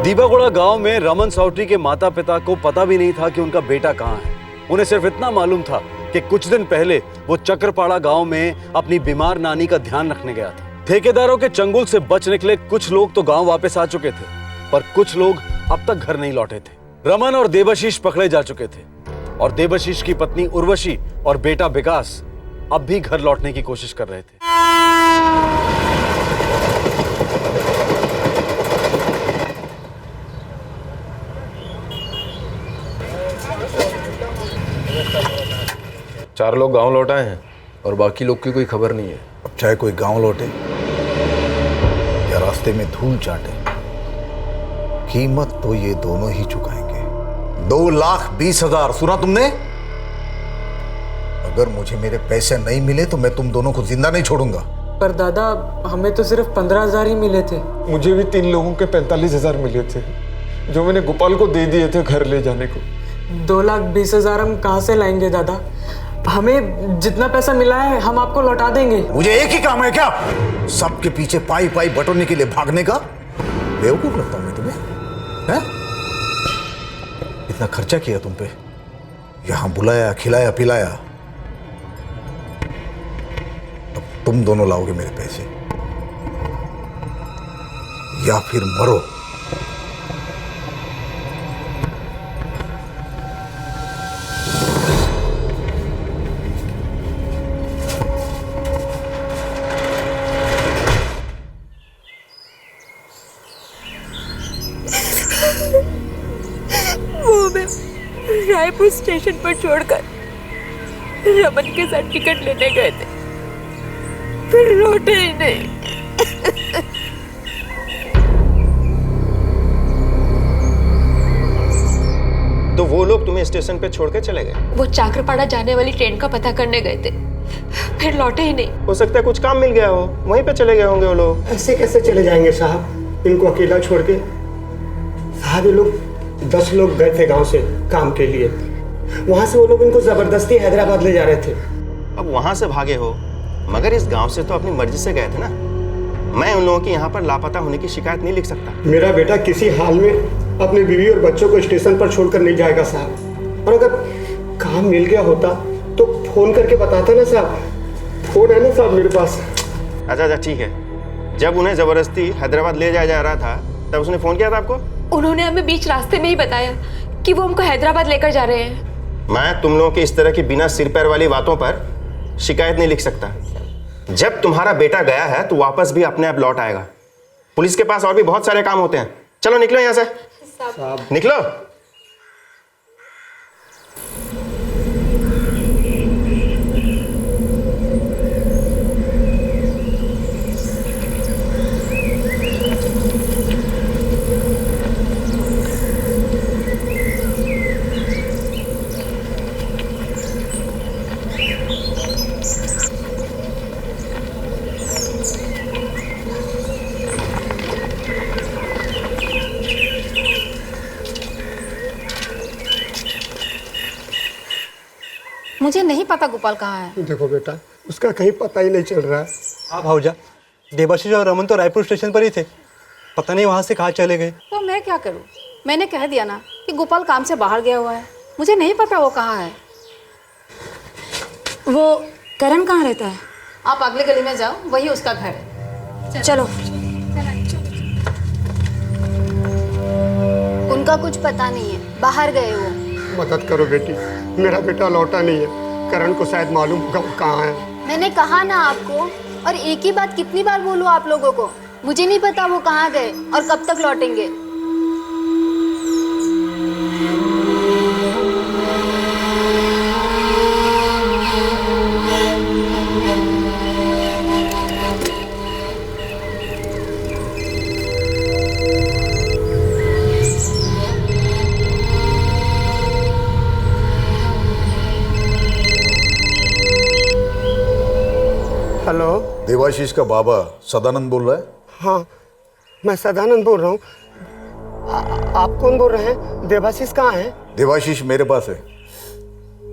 दीबागुड़ा गांव में रमन साउट्री के माता पिता को पता भी नहीं था कि उनका बेटा कहाँ है। उन्हें सिर्फ इतना मालूम था कि कुछ दिन पहले वो चक्रपाड़ा गांव में अपनी बीमार नानी का ध्यान रखने गया था। ठेकेदारों के चंगुल से बच निकले कुछ लोग तो गांव वापस आ चुके थे, पर कुछ लोग अब तक घर नहीं लौटे थे। रमन और देवाशीष पकड़े जा चुके थे और देवाशीष की पत्नी उर्वशी और बेटा विकास अब भी घर लौटने की कोशिश कर रहे थे। चार लोग गांव लौट आए हैं और बाकी लोग की कोई खबर नहीं है। अब चाहे कोई गांव लौटे या रास्ते में धूल चाटे, कीमत तो ये दोनों ही चुकाएंगे। 2,20,000, सुना तुमने? अगर मुझे मेरे पैसे नहीं मिले तो मैं तुम दोनों को जिंदा नहीं छोड़ूंगा। पर दादा, हमें तो सिर्फ 15,000 ही मिले थे। मुझे भी 3 लोगों के 45,000 मिले थे, जो मैंने गोपाल को दे दिए थे घर ले जाने को। 2,20,000 हम कहाँ से लाएंगे दादा? हमें जितना पैसा मिला है हम आपको लौटा देंगे। मुझे एक ही काम है क्या? सबके पीछे पाई पाई बटोरने के लिए भागने का? बेवकूफ लगता हूं मैं तुम्हें? हैं? इतना खर्चा किया तुम पे, यहां बुलाया, खिलाया, पिलाया, अब तुम दोनों लाओगे मेरे पैसे या फिर मरो। रायपुर स्टेशन पर छोड़कर रमन के साथ टिकट लेने गए थे, फिर लौटे ही नहीं। तो वो लोग तुम्हें स्टेशन पे छोड़ के चले गए? वो चाकरपाड़ा जाने वाली ट्रेन का पता करने गए थे, फिर लौटे ही नहीं। हो सकता है कुछ काम मिल गया हो, वहीं पे चले गए होंगे वो लोग। ऐसे कैसे चले जाएंगे साहब? इनको अकेला छोड़ के। साहब ये लोग 10 लोग गए थे गांव से काम के लिए, वहां से वो लोग इनको जबरदस्ती हैदराबाद ले जा रहे थे। अब वहां से भागे हो, मगर इस गांव से तो अपनी मर्जी से गए थे ना। मैं उन लोगों की यहाँ पर लापता होने की शिकायत नहीं लिख सकता। मेरा बेटा किसी हाल में अपनी बीवी और बच्चों को स्टेशन पर छोड़कर नहीं जाएगा साहब। और अगर काम मिल गया होता तो फोन करके बताता ना साहब। फोन है ना साहब मेरे पास। अच्छा ठीक है। जब उन्हें जबरदस्ती हैदराबाद ले जाया जा रहा था तब उसने फोन किया था आपको? उन्होंने हमें बीच रास्ते में ही बताया कि वो हमको हैदराबाद लेकर जा रहे हैं। मैं तुम लोगों की इस तरह की बिना सिर पैर वाली बातों पर शिकायत नहीं लिख सकता। जब तुम्हारा बेटा गया है तो वापस भी अपने आप लौट आएगा। पुलिस के पास और भी बहुत सारे काम होते हैं। चलो निकलो यहाँ से, निकलो। मुझे नहीं पता गोपाल कहाँ है। देखो बेटा, उसका कहीं पता ही नहीं चल रहा है। हाँ भाऊजा, देवाशीष और रमन तो रायपुर स्टेशन पर ही थे, पता नहीं वहाँ से कहाँ चले गए। तो मैं क्या करूँ? मैंने कह दिया ना कि गोपाल काम से बाहर गया हुआ है, मुझे नहीं पता वो कहाँ है। वो करण कहाँ रहता है? आप अगले गली में जाओ, वही उसका घर है। चलो। उनका कुछ पता नहीं है, बाहर गए वो। मदद करो बेटी, मेरा बेटा लौटा नहीं है। करण को शायद मालूम होगा वो कहाँ है। मैंने कहा ना आपको, और एक ही बात कितनी बार बोलूं आप लोगों को, मुझे नहीं पता वो कहाँ गए और कब तक लौटेंगे। हेलो, देवाशीष का बाबा सदानंद बोल रहा है? हाँ, मैं सदानंद बोल रहा हूँ। आप कौन बोल रहे हैं? देवाशीष कहाँ है? देवाशीष मेरे पास है,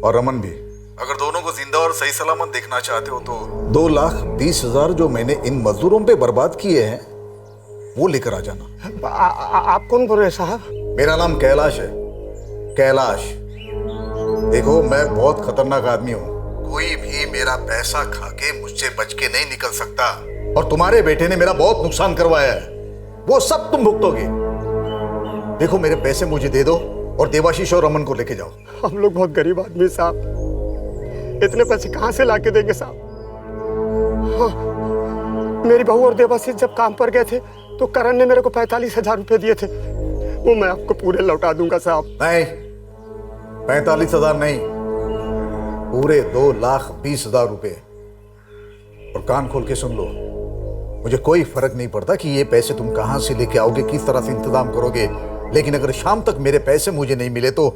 और रमन भी। अगर दोनों को जिंदा और सही सलामत देखना चाहते हो तो 2,20,000 जो मैंने इन मजदूरों पे बर्बाद किए हैं वो लेकर आ जाना। आप कौन बोल रहे हैं साहब? मेरा नाम कैलाश है, कैलाश। देखो, मैं बहुत खतरनाक आदमी हूँ, कोई भी मेरा पैसा खा के मुझसे बच के नहीं निकल सकता। और तुम्हारे बेटे ने मेरा बहुत नुकसान करवाया है, वो सब तुम भुगतोगे। देखो, मेरे पैसे मुझे दे दो और देवाशीष और रमन को लेके जाओ। हम लोग बहुत गरीब आदमी साहब, इतने पैसे कहाँ से लाके देंगे साहब? हाँ, मेरी बहू और देवाशीष जब काम पर गए थे तो करण ने मेरे को 45,000 रुपए दिए थे, वो मैं आपको पूरे लौटा दूंगा साहब। नहीं, 45,000 नहीं, पूरे 2,20,000 रुपए। और कान खोल के सुन लो, मुझे कोई फर्क नहीं पड़ता कि ये पैसे तुम कहां से लेके आओगे, किस तरह से इंतजाम करोगे, लेकिन अगर शाम तक मेरे पैसे मुझे नहीं मिले तो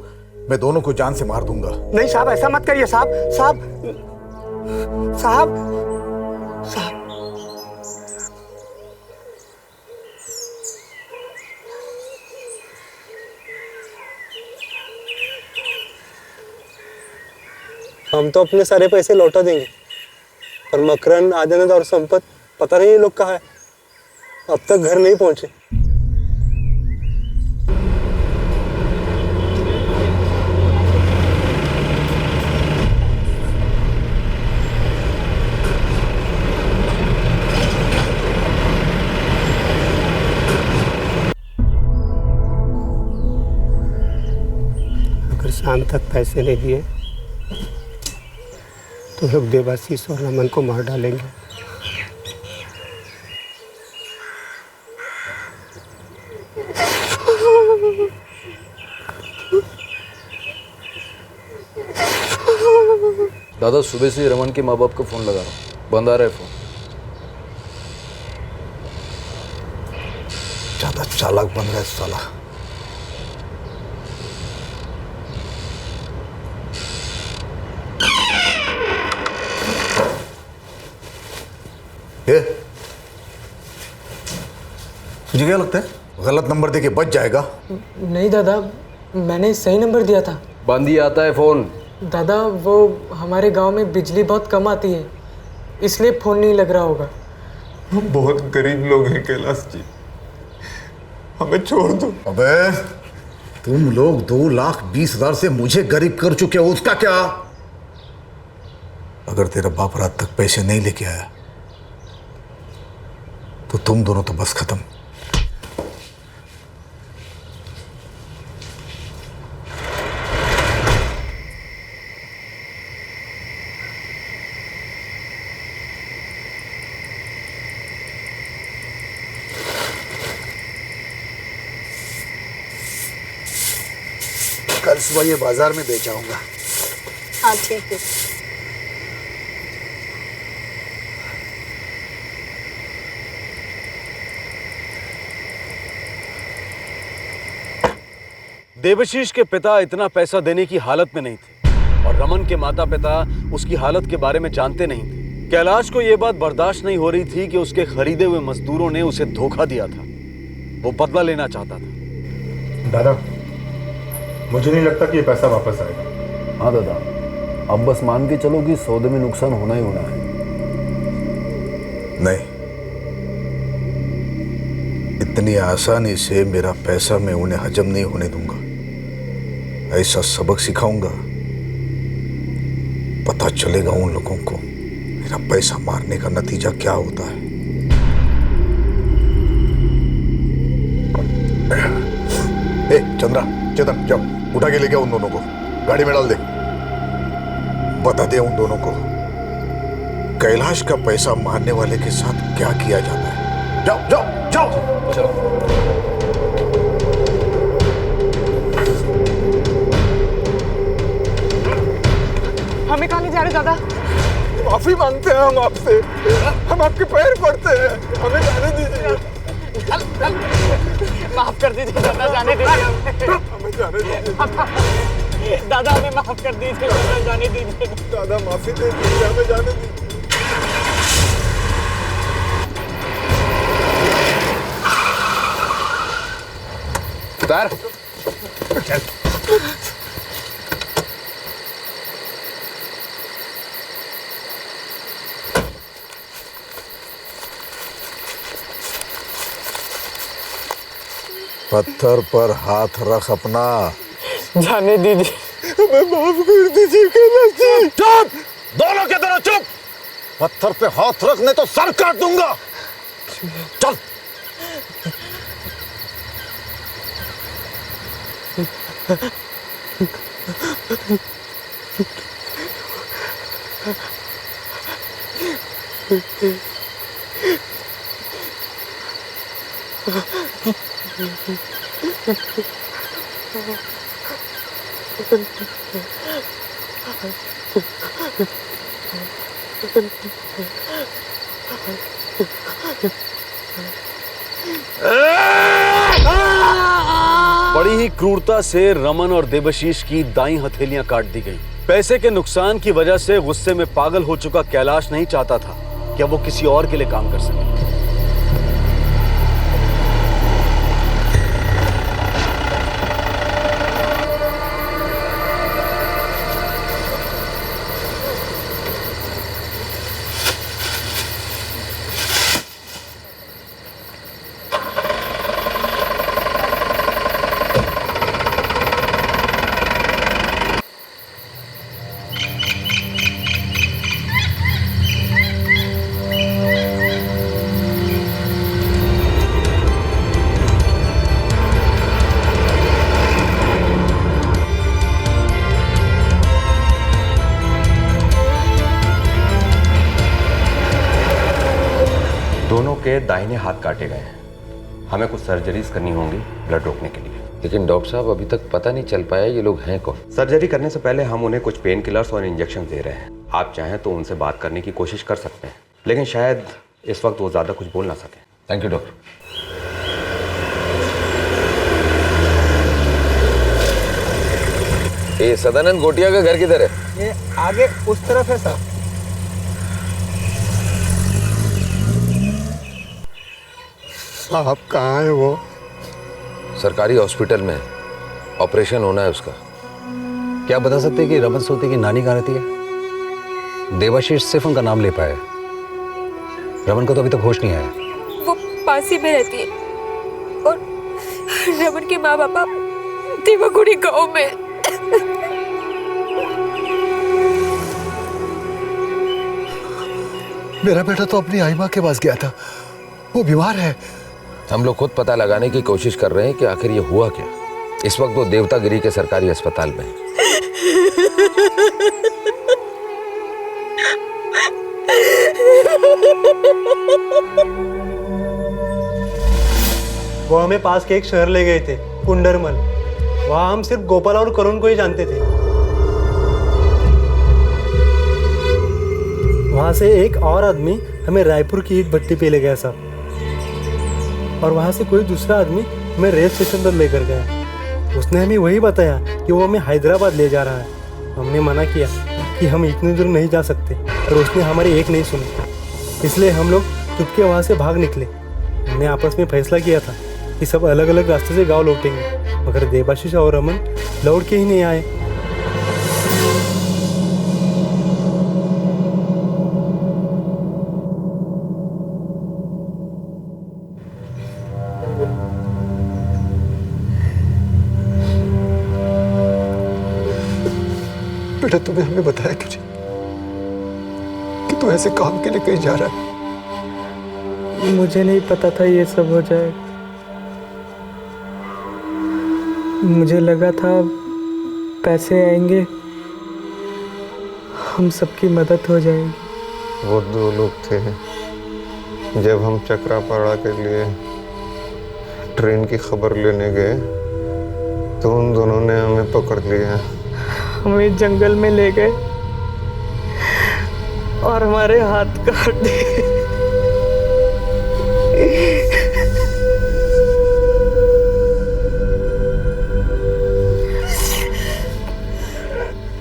मैं दोनों को जान से मार दूंगा। नहीं साहब, ऐसा मत करिए साहब। साहब साहब साहब हम तो अपने सारे पैसे लौटा देंगे, पर मकरन, आदिनाथ और संपत पता नहीं ये लोग कहाँ है, अब तक घर नहीं पहुंचे। अगर शाम तक पैसे नहीं दिए तो लोग देवाशीष और रमन को मार डालेंगे। दादा, सुबह से रमन के माँ बाप को फोन लगा रहा हूँ, बंद आ रहा है फोन। ज्यादा चालाक बन रहा है साला। मुझे क्या लगता है गलत नंबर देके बच जाएगा? नहीं दादा, मैंने सही नंबर दिया था। बंद ही आता है फोन। दादा वो हमारे गांव में बिजली बहुत कम आती है, इसलिए फोन नहीं लग रहा होगा। हम बहुत गरीब लोग हैं कैलाश जी, हमें छोड़ दो। अबे तुम लोग 2,20,000 से मुझे गरीब कर चुके हो, उसका क्या? अगर तेरा बाप रात तक पैसे नहीं लेके आया तो तुम दोनों तो बस खत्म। कल सुबह ये बाजार में बेच आऊंगा। हाँ ठीक है। देवशीष के पिता इतना पैसा देने की हालत में नहीं थे और रमन के माता पिता उसकी हालत के बारे में जानते नहीं थे। कैलाश को यह बात बर्दाश्त नहीं हो रही थी कि उसके खरीदे हुए मजदूरों ने उसे धोखा दिया था। वो बदला लेना चाहता था। दादा, मुझे नहीं लगता कि ये पैसा वापस आएगा। हाँ दादा, अब बस मान के चलो कि सौदे में नुकसान होना ही होना है। नहीं, इतनी आसानी से मेरा पैसा मैं उन्हें हजम नहीं होने दूंगा। ऐसा सबक सिखाऊंगा, पता चलेगा उन लोगों को मेरा पैसा मारने का नतीजा क्या होता है। ए, चंद्रा, चेतन, जाओ उठा के लेके उन दोनों को गाड़ी में डाल दे। बता दे उन दोनों को कैलाश का पैसा मारने वाले के साथ क्या किया जाता है। जाओ जाओ जाओ। चलो। हमें कहाँ ले जा रहे दादा? माफी मांगते हैं हम आपसे, हम आपके पैर पड़ते हैं, हमें जाने दीजिए। माफ कर दीजिए दादा, जाने दीजिए। हमें जाने दीजिए दादा, हमें माफ कर दीजिए दादा, जाने दीजिए। दादा माफी दे दीजिए, हमें जाने दीजिए। उतार। पत्थर पर हाथ रख अपना। जाने दीजिए, हमें माफ कर दीजिए कैलाश जी। चुप, दोनों के दोनों चुप। पत्थर पे हाथ रख नहीं तो सर काट दूंगा। चल। बड़ी ही क्रूरता से रमन और देवशीष की दाईं हथेलियां काट दी गई। पैसे के नुकसान की वजह से गुस्से में पागल हो चुका कैलाश नहीं चाहता था कि वो किसी और के लिए काम कर सके। दोनों के दाहिने हाथ काटे गए हैं। हमें कुछ सर्जरीज करनी होंगी ब्लड रोकने के लिए। लेकिन डॉक्टर साहब अभी तक पता नहीं चल पाया ये लोग हैं कौन। सर्जरी करने से पहले हम उन्हें कुछ पेन किलर्स और इंजेक्शन दे रहे हैं। आप चाहें तो उनसे बात करने की कोशिश कर सकते हैं, लेकिन शायद इस वक्त वो ज़्यादा कुछ बोल ना सकें। Thank you doctor. ये सदानंद गोटिया का घर किधर है? ये आगे उस तरफ है सर। साहब कहाँ है वो? सरकारी हॉस्पिटल में ऑपरेशन होना है उसका। क्या बता सकते हैं कि रमन सोती की नानी कहाँ रहती है? देवाशीष सिर्फ उनका नाम ले पाए, रमन को तो अभी तक होश नहीं आया। वो पास ही में रहती है और रमन के माँ बापा देवागुड़ी गांव में। मेरा बेटा तो अपनी आई माँ के पास गया था, वो बीमार है। हम लोग खुद पता लगाने की कोशिश कर रहे हैं कि आखिर ये हुआ क्या। इस वक्त वो देवतागिरी के सरकारी अस्पताल में है। वो हमें पास के एक शहर ले गए थे, कुंडरमल। वहाँ हम सिर्फ गोपाल और करुण को ही जानते थे। वहाँ से एक और आदमी हमें रायपुर की ईट भट्टी पे ले गया साहब, और वहाँ से कोई दूसरा आदमी हमें रेल स्टेशन पर लेकर गया। उसने हमें वही बताया कि वो हमें हैदराबाद ले जा रहा है। हमने मना किया कि हम इतनी दूर नहीं जा सकते, और उसने हमारी एक नहीं सुनी। इसलिए हम लोग चुपके वहाँ से भाग निकले। हमने आपस में फैसला किया था कि सब अलग अलग रास्ते से गाँव लौटेंगे, मगर देवाशीष और रमन लौट के ही नहीं आए। बेटा तुम्हें हमें बताया क्यों नहीं कि तू ऐसे काम के लिए कहीं जा रहा है? मुझे नहीं पता था ये सब हो जाएगा। मुझे लगा था पैसे आएंगे, हम सबकी मदद हो जाएगी। वो दो लोग थे, जब हम चक्रापाड़ा के लिए ट्रेन की खबर लेने गए तो उन दोनों ने हमें पकड़ लिया। हमें जंगल में ले गए और हमारे हाथ काट दिए।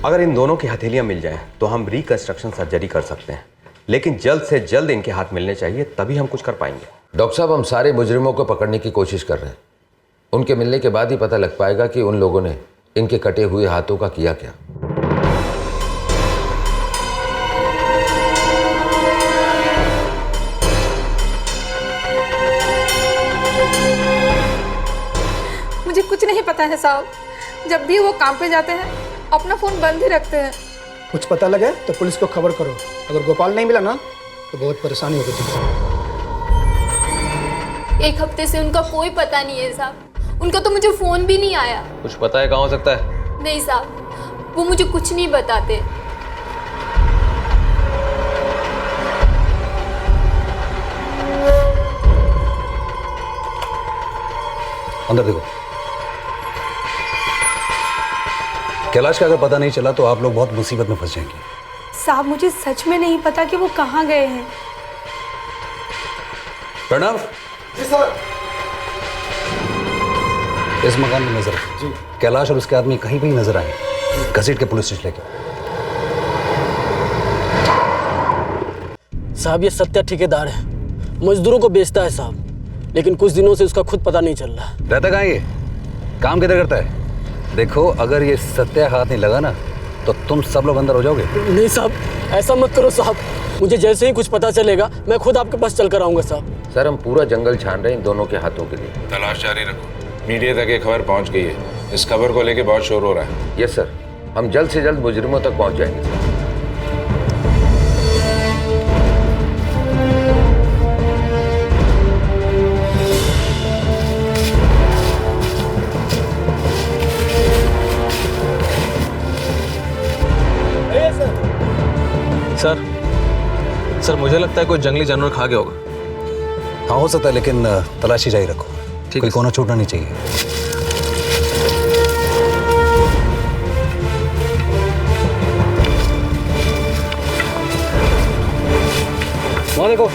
अगर इन दोनों की हथेलियां मिल जाएं तो हम रिकंस्ट्रक्शन सर्जरी कर सकते हैं, लेकिन जल्द से जल्द इनके हाथ मिलने चाहिए, तभी हम कुछ कर पाएंगे। डॉक्टर साहब, हम सारे मुजरिमों को पकड़ने की कोशिश कर रहे हैं। उनके मिलने के बाद ही पता लग पाएगा कि उन लोगों ने इनके कटे हुए हाथों का किया क्या। मुझे कुछ नहीं पता है साहब। जब भी वो काम पे जाते हैं अपना फोन बंद ही रखते हैं। कुछ पता लगे तो पुलिस को खबर करो। अगर गोपाल नहीं मिला ना तो बहुत परेशानी होगी तुमको। एक हफ्ते से उनका कोई पता नहीं है साहब। उनका तो मुझे फोन भी नहीं आया। कुछ पता है कहाँ हो सकता है? नहीं साहब, वो मुझे कुछ नहीं बताते। अंदर देखो। कैलाश का अगर पता नहीं चला तो आप लोग बहुत मुसीबत में फंस जाएंगे। साहब मुझे सच में नहीं पता कि वो कहाँ गए हैं। प्रणव, जी सर। इस मकान में नजर जी। कैलाश और उसके आदमी कहीं भी नजर आए, घसीट के पुलिस स्टेशन लेके। साहब ये सत्या ठेकेदार है, मजदूरों को बेचता है साहब, लेकिन कुछ दिनों से उसका खुद पता नहीं चल रहा। रहता कहाँ ये? काम किधर करता है? देखो अगर ये सत्या हाथ नहीं लगा ना तो तुम सब लोग अंदर हो जाओगे। नहीं साहब, ऐसा मत करो साहब। मुझे जैसे ही कुछ पता चलेगा मैं खुद आपके पास चल कर आऊंगा साहब। सर, हम पूरा जंगल छान रहे हैं इन दोनों के हाथों के लिए। तलाश जारी रखो। मीडिया तक ये खबर पहुंच गई है। इस खबर को लेके बहुत शोर हो रहा है। यस सर, हम जल्द से जल्द मुजरिमों तक पहुंच जाएंगे सर। सर मुझे लगता है कोई जंगली जानवर खा गया होगा। हाँ हो सकता है, लेकिन तलाशी जारी रखो, कोई कोना छूटना नहीं चाहिए। वहाँ देखो।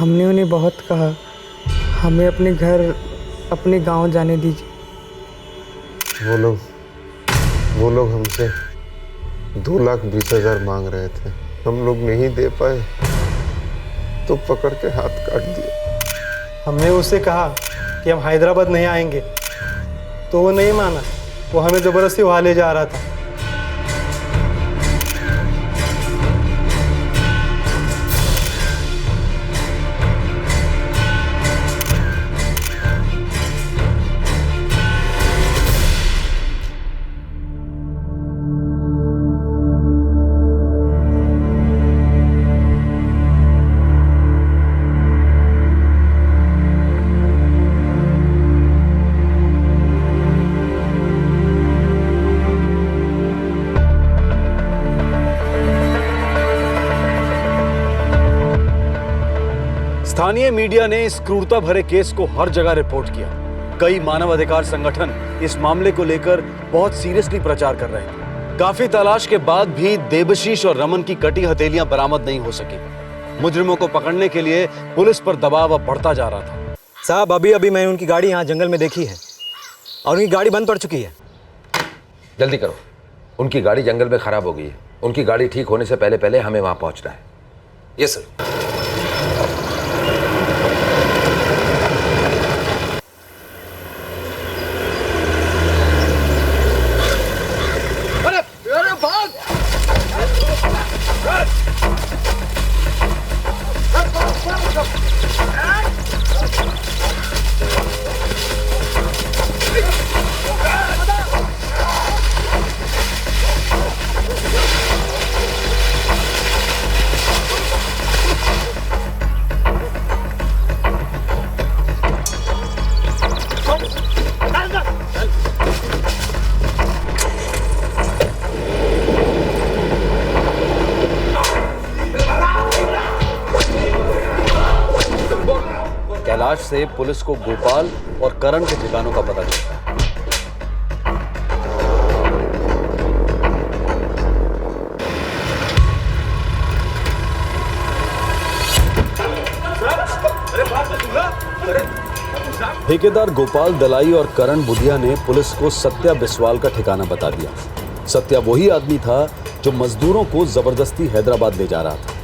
हमने उन्हें बहुत कहा, हमें अपने घर, अपने गांव जाने दीजिए। वो लोग हमसे 2,20,000 मांग रहे थे, हम लोग नहीं दे पाए तो पकड़ के हाथ काट दिए। हमने उससे कहा कि हम हैदराबाद नहीं आएंगे, तो वो नहीं माना, वो हमें ज़बरदस्ती वहाँ ले जा रहा था। स्थानीय मीडिया ने इस क्रूरता भरे केस को हर जगह रिपोर्ट किया। कई मानवाधिकार संगठन इस मामले को लेकर बहुत सीरियसली प्रचार कर रहे थे। काफी तलाश के बाद भी देबशीष और रमन की कटी हथेलियां बरामद नहीं हो सकी। मुजरिमों को पकड़ने के लिए पुलिस पर दबाव अब बढ़ता जा रहा था। साहब, अभी मैंने उनकी गाड़ी यहाँ जंगल में देखी है और उनकी गाड़ी बंद पड़ चुकी है। जल्दी करो, उनकी गाड़ी जंगल में खराब हो गई है। उनकी गाड़ी ठीक होने से पहले पहले हमें वहां पहुंचना है। Yes sir. कैलाश से पुलिस को गोपाल और करण के ठिकानों का पता चलता है। ठेकेदार गोपाल दलाई और करण बुधिया ने पुलिस को सत्या बिस्वाल का ठिकाना बता दिया। सत्या वही आदमी था जो मजदूरों को जबरदस्ती हैदराबाद ले जा रहा था।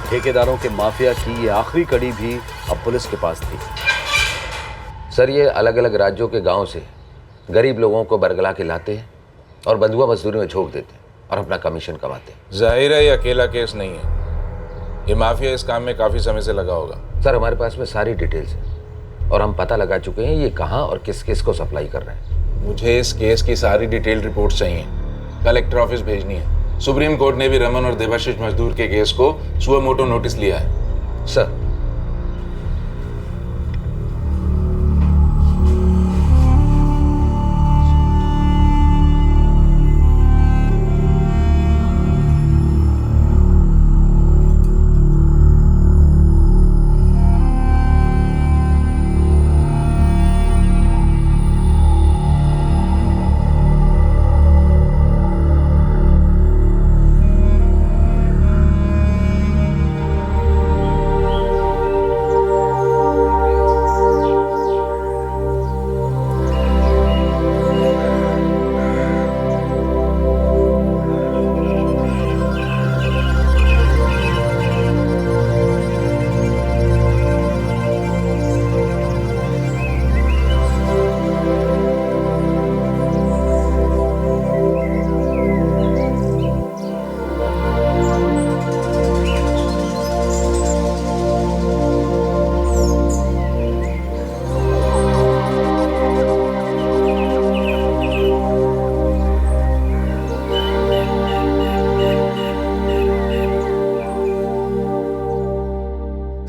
ठेकेदारों के माफिया की ये आखिरी कड़ी भी अब पुलिस के पास थी। सर, ये अलग अलग राज्यों के गांव से गरीब लोगों को बरगला के लाते हैं और बंधुआ मजदूरी में झोंक देते हैं और अपना कमीशन कमाते हैं। जाहिर है ये अकेला केस नहीं है, ये माफिया इस काम में काफी समय से लगा होगा। सर, हमारे पास में सारी डिटेल्स है और हम पता लगा चुके हैं ये कहाँ और किस किस को सप्लाई कर रहे हैं। मुझे इस केस की सारी डिटेल रिपोर्ट चाहिए, कलेक्टर ऑफिस भेजनी है। सुप्रीम कोर्ट ने भी रमन और देवाशीष मजदूर के केस को सुओ मोटो नोटिस लिया है। सर,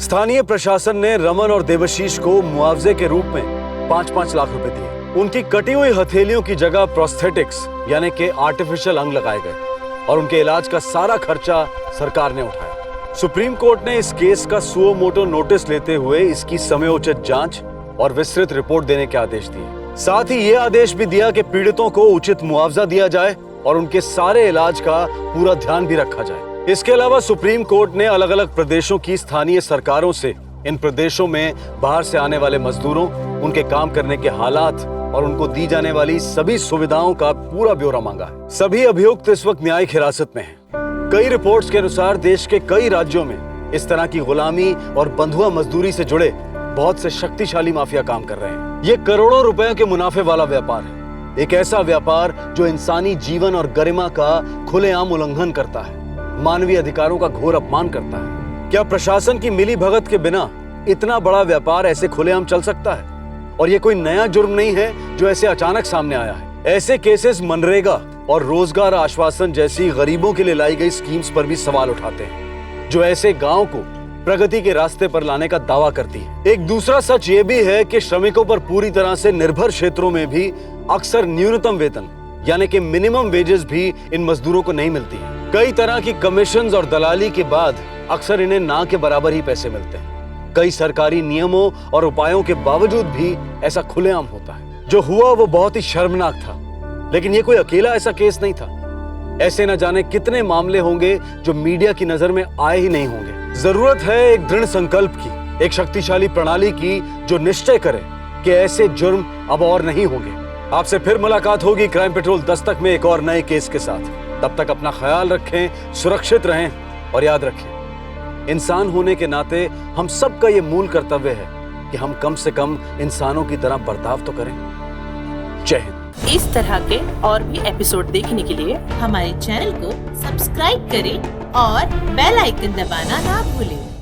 स्थानीय प्रशासन ने रमन और देवशीष को मुआवजे के रूप में 5-5 लाख रुपए दिए। उनकी कटी हुई हथेलियों की जगह प्रोस्थेटिक्स यानी कि आर्टिफिशियल अंग लगाए गए और उनके इलाज का सारा खर्चा सरकार ने उठाया। सुप्रीम कोर्ट ने इस केस का सुओ मोटो नोटिस लेते हुए इसकी समयोचित जांच और विस्तृत रिपोर्ट देने के आदेश दिए। साथ ही यह आदेश भी दिया कि पीड़ितों को उचित मुआवजा दिया जाए और उनके सारे इलाज का पूरा ध्यान भी रखा जाए। इसके अलावा सुप्रीम कोर्ट ने अलग अलग प्रदेशों की स्थानीय सरकारों से इन प्रदेशों में बाहर से आने वाले मजदूरों, उनके काम करने के हालात और उनको दी जाने वाली सभी सुविधाओं का पूरा ब्यौरा मांगा है। सभी अभियुक्त इस वक्त न्यायिक हिरासत में हैं। कई रिपोर्ट्स के अनुसार देश के कई राज्यों में इस तरह की गुलामी और बंधुआ मजदूरी से जुड़े बहुत से शक्तिशाली माफिया काम कर रहे हैं। ये करोड़ों रुपए के मुनाफे वाला व्यापार है, एक ऐसा व्यापार जो इंसानी जीवन और गरिमा का खुलेआम उल्लंघन करता है, मानवीय अधिकारों का घोर अपमान करता है। क्या प्रशासन की मिली भगत के बिना इतना बड़ा व्यापार ऐसे खुलेआम चल सकता है? और ये कोई नया जुर्म नहीं है जो ऐसे अचानक सामने आया है। ऐसे केसेस मनरेगा और रोजगार आश्वासन जैसी गरीबों के लिए लाई गई स्कीम्स पर भी सवाल उठाते हैं, जो ऐसे गांव को प्रगति के रास्ते पर लाने का दावा करती है। एक दूसरा सच ये भी है कि श्रमिकों पर पूरी तरह से निर्भर क्षेत्रों में भी अक्सर न्यूनतम वेतन यानी कि मिनिमम वेजेस भी इन मजदूरों को नहीं मिलती है। कई तरह की कमीशंस और दलाली के बाद अक्सर इन्हें ना के बराबर ही पैसे मिलते हैं। कई सरकारी नियमों और उपायों के बावजूद भी ऐसा खुलेआम होता है। जो हुआ वो बहुत ही शर्मनाक था, लेकिन ये कोई अकेला ऐसा केस नहीं था। ऐसे न जाने कितने मामले होंगे जो मीडिया की नजर में आए ही नहीं होंगे। जरूरत है एक दृढ़ संकल्प की, एक शक्तिशाली प्रणाली की जो निश्चय करे कि ऐसे जुर्म अब और नहीं होंगे। आपसे फिर मुलाकात होगी क्राइम पेट्रोल दस्तक में एक और नए केस के साथ। तब तक अपना ख्याल रखें, सुरक्षित रहें और याद रखें, इंसान होने के नाते हम सबका ये मूल कर्तव्य है कि हम कम से कम इंसानों की तरह बर्ताव तो करें। जय हिंद। इस तरह के और भी एपिसोड देखने के लिए हमारे चैनल को सब्सक्राइब करें और बेल आइकन दबाना ना भूलें।